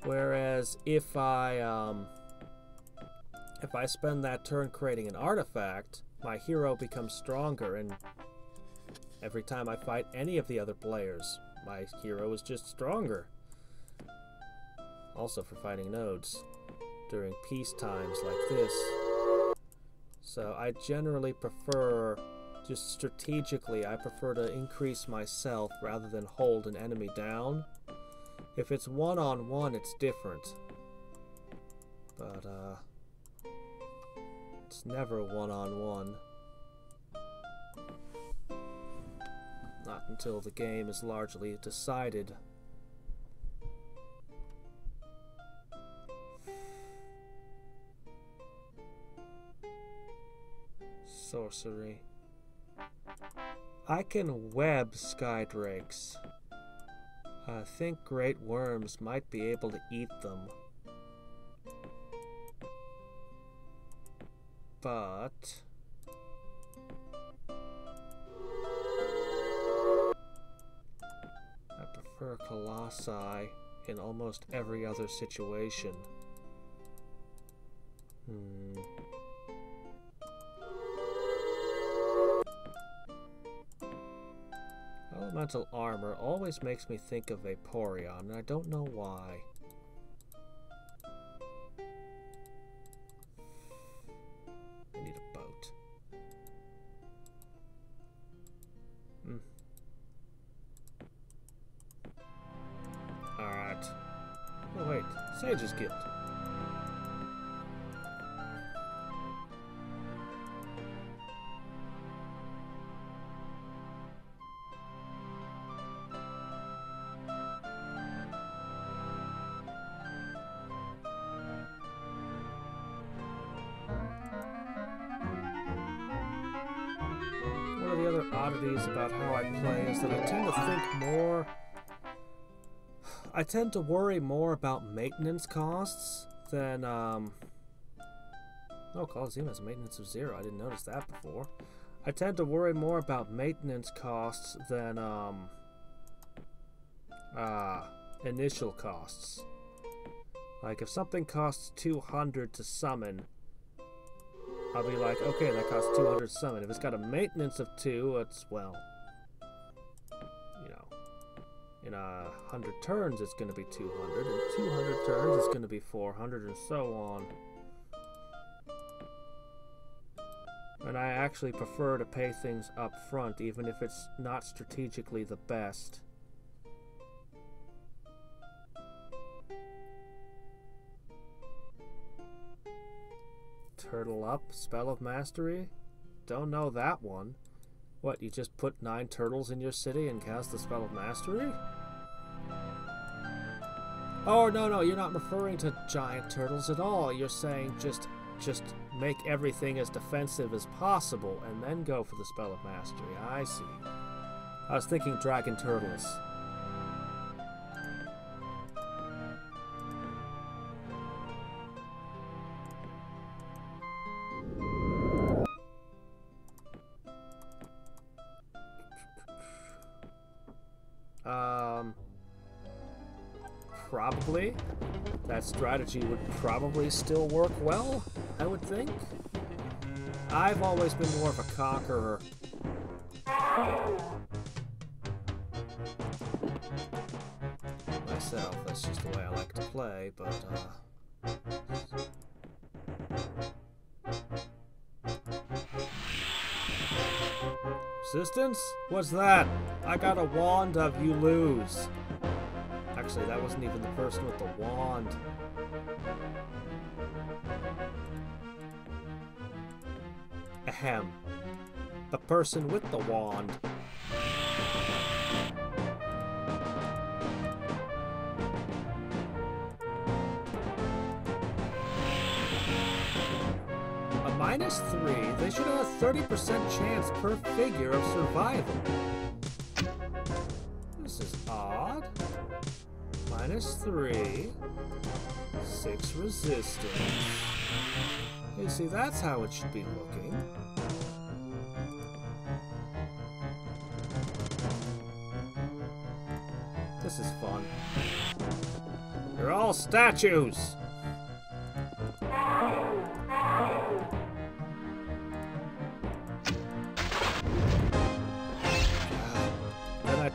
Whereas if I spend that turn creating an artifact, my hero becomes stronger, and every time I fight any of the other players, my hero is just stronger. Also for fighting nodes during peace times like this. So I generally prefer, just strategically, I prefer to increase myself rather than hold an enemy down. If it's one-on-one, it's different. But, it's never one-on-one. until the game is largely decided. Sorcery. I can web skydrakes. I think great worms might be able to eat them. But I prefer colossi in almost every other situation. Elemental armor always makes me think of Vaporeon, and I don't know why. I need a boat. Alright. Oh wait, Sage's Guild. About how I play is that I tend to think more. I tend to worry more about maintenance costs than oh, Coliseum has a maintenance of 0. I didn't notice that before. I tend to worry more about maintenance costs than initial costs. Like if something costs 200 to summon, I'll be like, okay, that costs 200 to summon. If it's got a maintenance of 2, it's, well, you know, in 100 turns it's going to be 200, and 200 turns it's going to be 400, and so on. And I actually prefer to pay things up front, even if it's not strategically the best. Turtle up, Spell of Mastery? Don't know that one. What, you just put 9 turtles in your city and cast the Spell of Mastery? Oh, no, you're not referring to giant turtles at all. You're saying just make everything as defensive as possible and then go for the Spell of Mastery. I see. I was thinking dragon turtles. Probably. That strategy would probably still work well, I would think. I've always been more of a conqueror. Myself, that's just the way I like to play, but, Resistance? What's that? I got a wand of you lose. Actually, that wasn't even the person with the wand. Ahem. The person with the wand. A -3, they should have a 30% chance per figure of survival. This is odd. -3, 6 resistance. You see, that's how it should be looking. This is fun. You're all statues!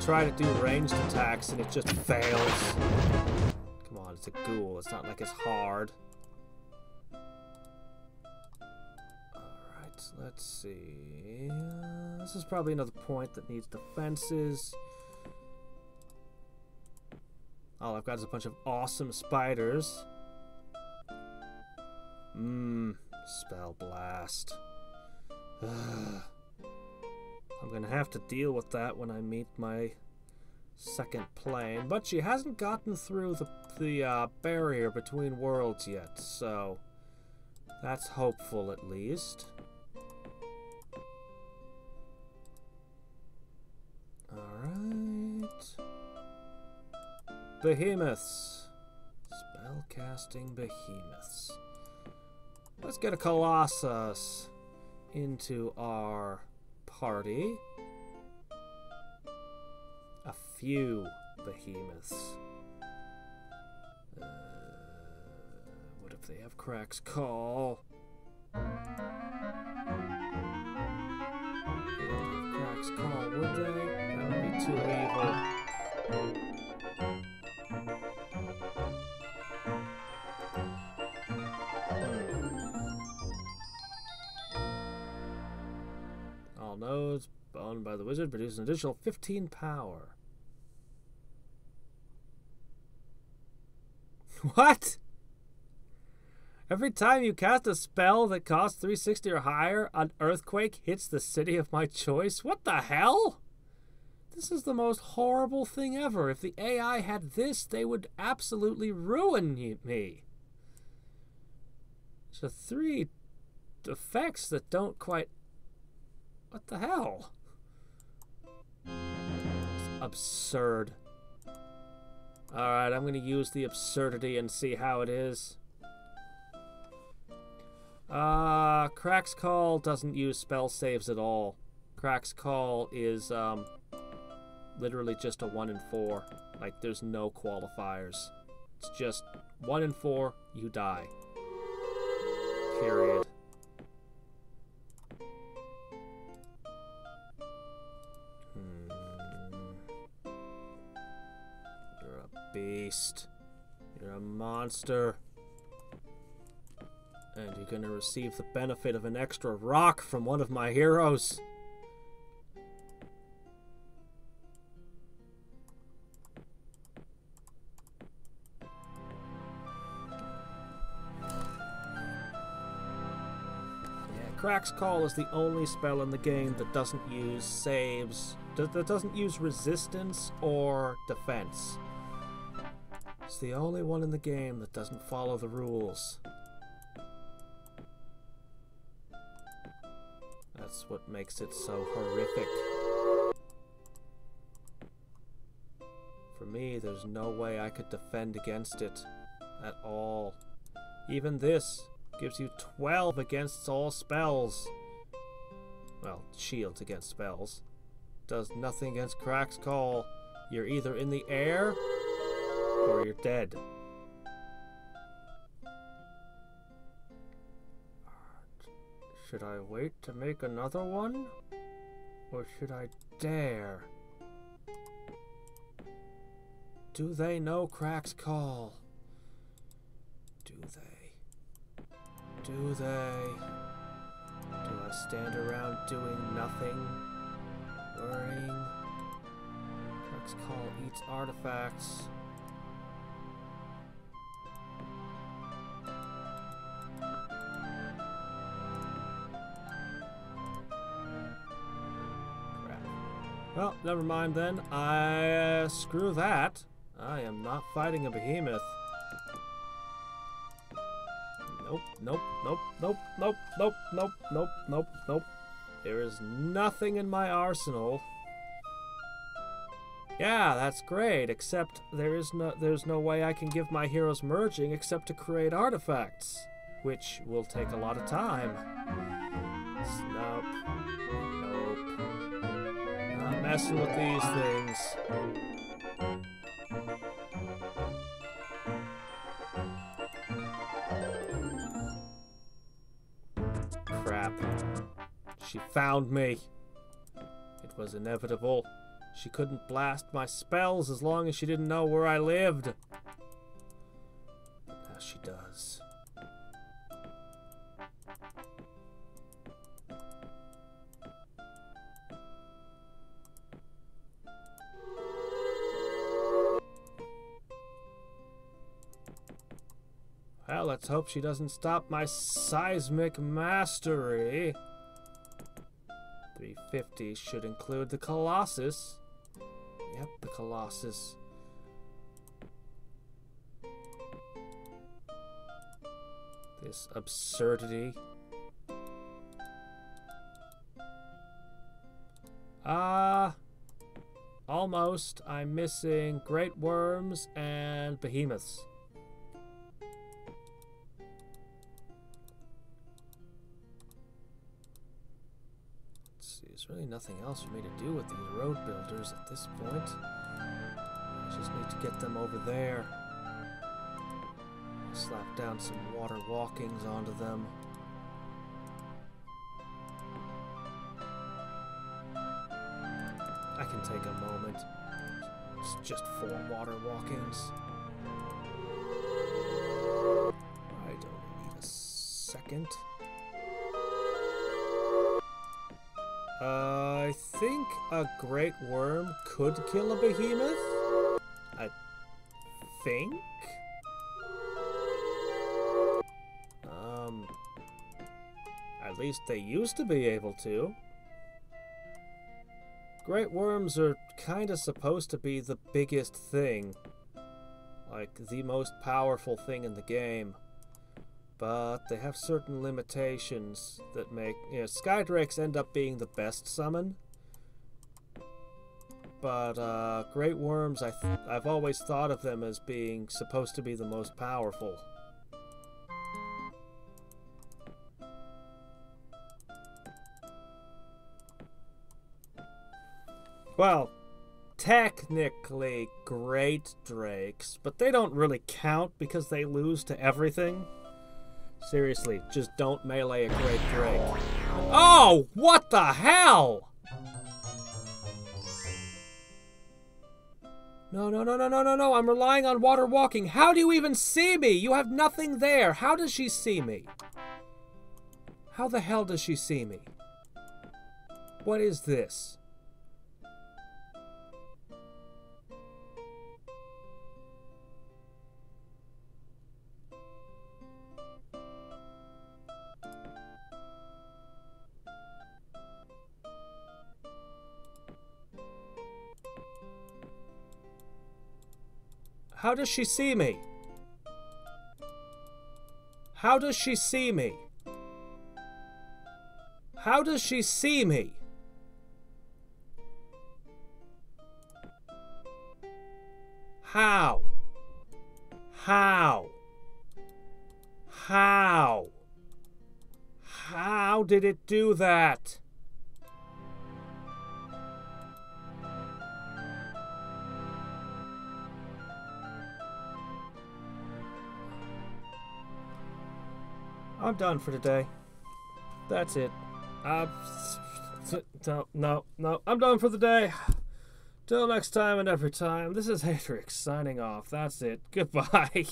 Try to do ranged attacks and it just fails. Come on, it's a ghoul. It's not like it's hard. Alright, let's see. This is probably another point that needs defenses. All I've got is a bunch of awesome spiders. Spell blast. I'm gonna have to deal with that when I meet my second plane. But she hasn't gotten through the barrier between worlds yet, so that's hopeful at least. Alright. Behemoths. Spellcasting behemoths. Let's get a Colossus into our party. A few behemoths. What if they have Crack's Call? They don't have Crack's Call, would they? That would be too evil. All nodes owned by the wizard produce an additional 15 power. What? Every time you cast a spell that costs 360 or higher, an earthquake hits the city of my choice? What the hell? This is the most horrible thing ever. If the AI had this, they would absolutely ruin me. So 3 effects that don't quite... What the hell? It's absurd. Alright, I'm going to use the absurdity and see how it is. Crack's Call doesn't use spell saves at all. Crack's Call is literally just a 1 in 4. Like, there's no qualifiers. It's just 1 in 4, you die. Period. You're a beast. You're a monster. And you're gonna receive the benefit of an extra rock from one of my heroes. Crack's Call is the only spell in the game that doesn't use saves, that doesn't use resistance or defense. It's the only one in the game that doesn't follow the rules. That's what makes it so horrific. For me, there's no way I could defend against it at all. Even this gives you 12 against all spells. Well, shields against spells. Does nothing against Crack's Call. You're either in the air or you're dead. Should I wait to make another one? Or should I dare? Do they know Crack's Call? Do they? Do they? Do I stand around doing nothing? Worrying? Crack's Call eats artifacts. Crap. Well, never mind then. Screw that. I am not fighting a behemoth. Nope, nope, nope, nope, nope, nope, nope, nope, nope. There is nothing in my arsenal. Yeah, that's great, except there's no way I can give my heroes merging except to create artifacts, which will take a lot of time. Nope. Nope. Not messing with these things. Crap. She found me. It was inevitable. She couldn't blast my spells as long as she didn't know where I lived. But now she does. Well, let's hope she doesn't stop my seismic mastery. 3 350 should include the Colossus. Yep, the Colossus. This absurdity. Almost. I'm missing great worms and behemoths. Let's see, there's really nothing else for me to do with these road builders at this point. I just need to get them over there. Slap down some water walkings onto them. I can take a moment. It's just 4 water walkings. I don't need a second. I think a great worm could kill a behemoth. I think. At least they used to be able to. Great worms are kinda supposed to be the biggest thing. Like, the most powerful thing in the game. But they have certain limitations that make... Hadriex end up being the best summon. But, great worms, I've always thought of them as being supposed to be the most powerful. Well, technically great drakes, but they don't really count because they lose to everything. Seriously, just don't melee a great drake. Oh, what the hell? No, I'm relying on water walking. How do you even see me? You have nothing there. How does she see me? How the hell does she see me? What is this? How does she see me? How does she see me? How does she see me? How? How? How? How did it do that? I'm done for today. That's it. No, I'm done for the day. Till next time and every time, this is Hadriex signing off. That's it. Goodbye.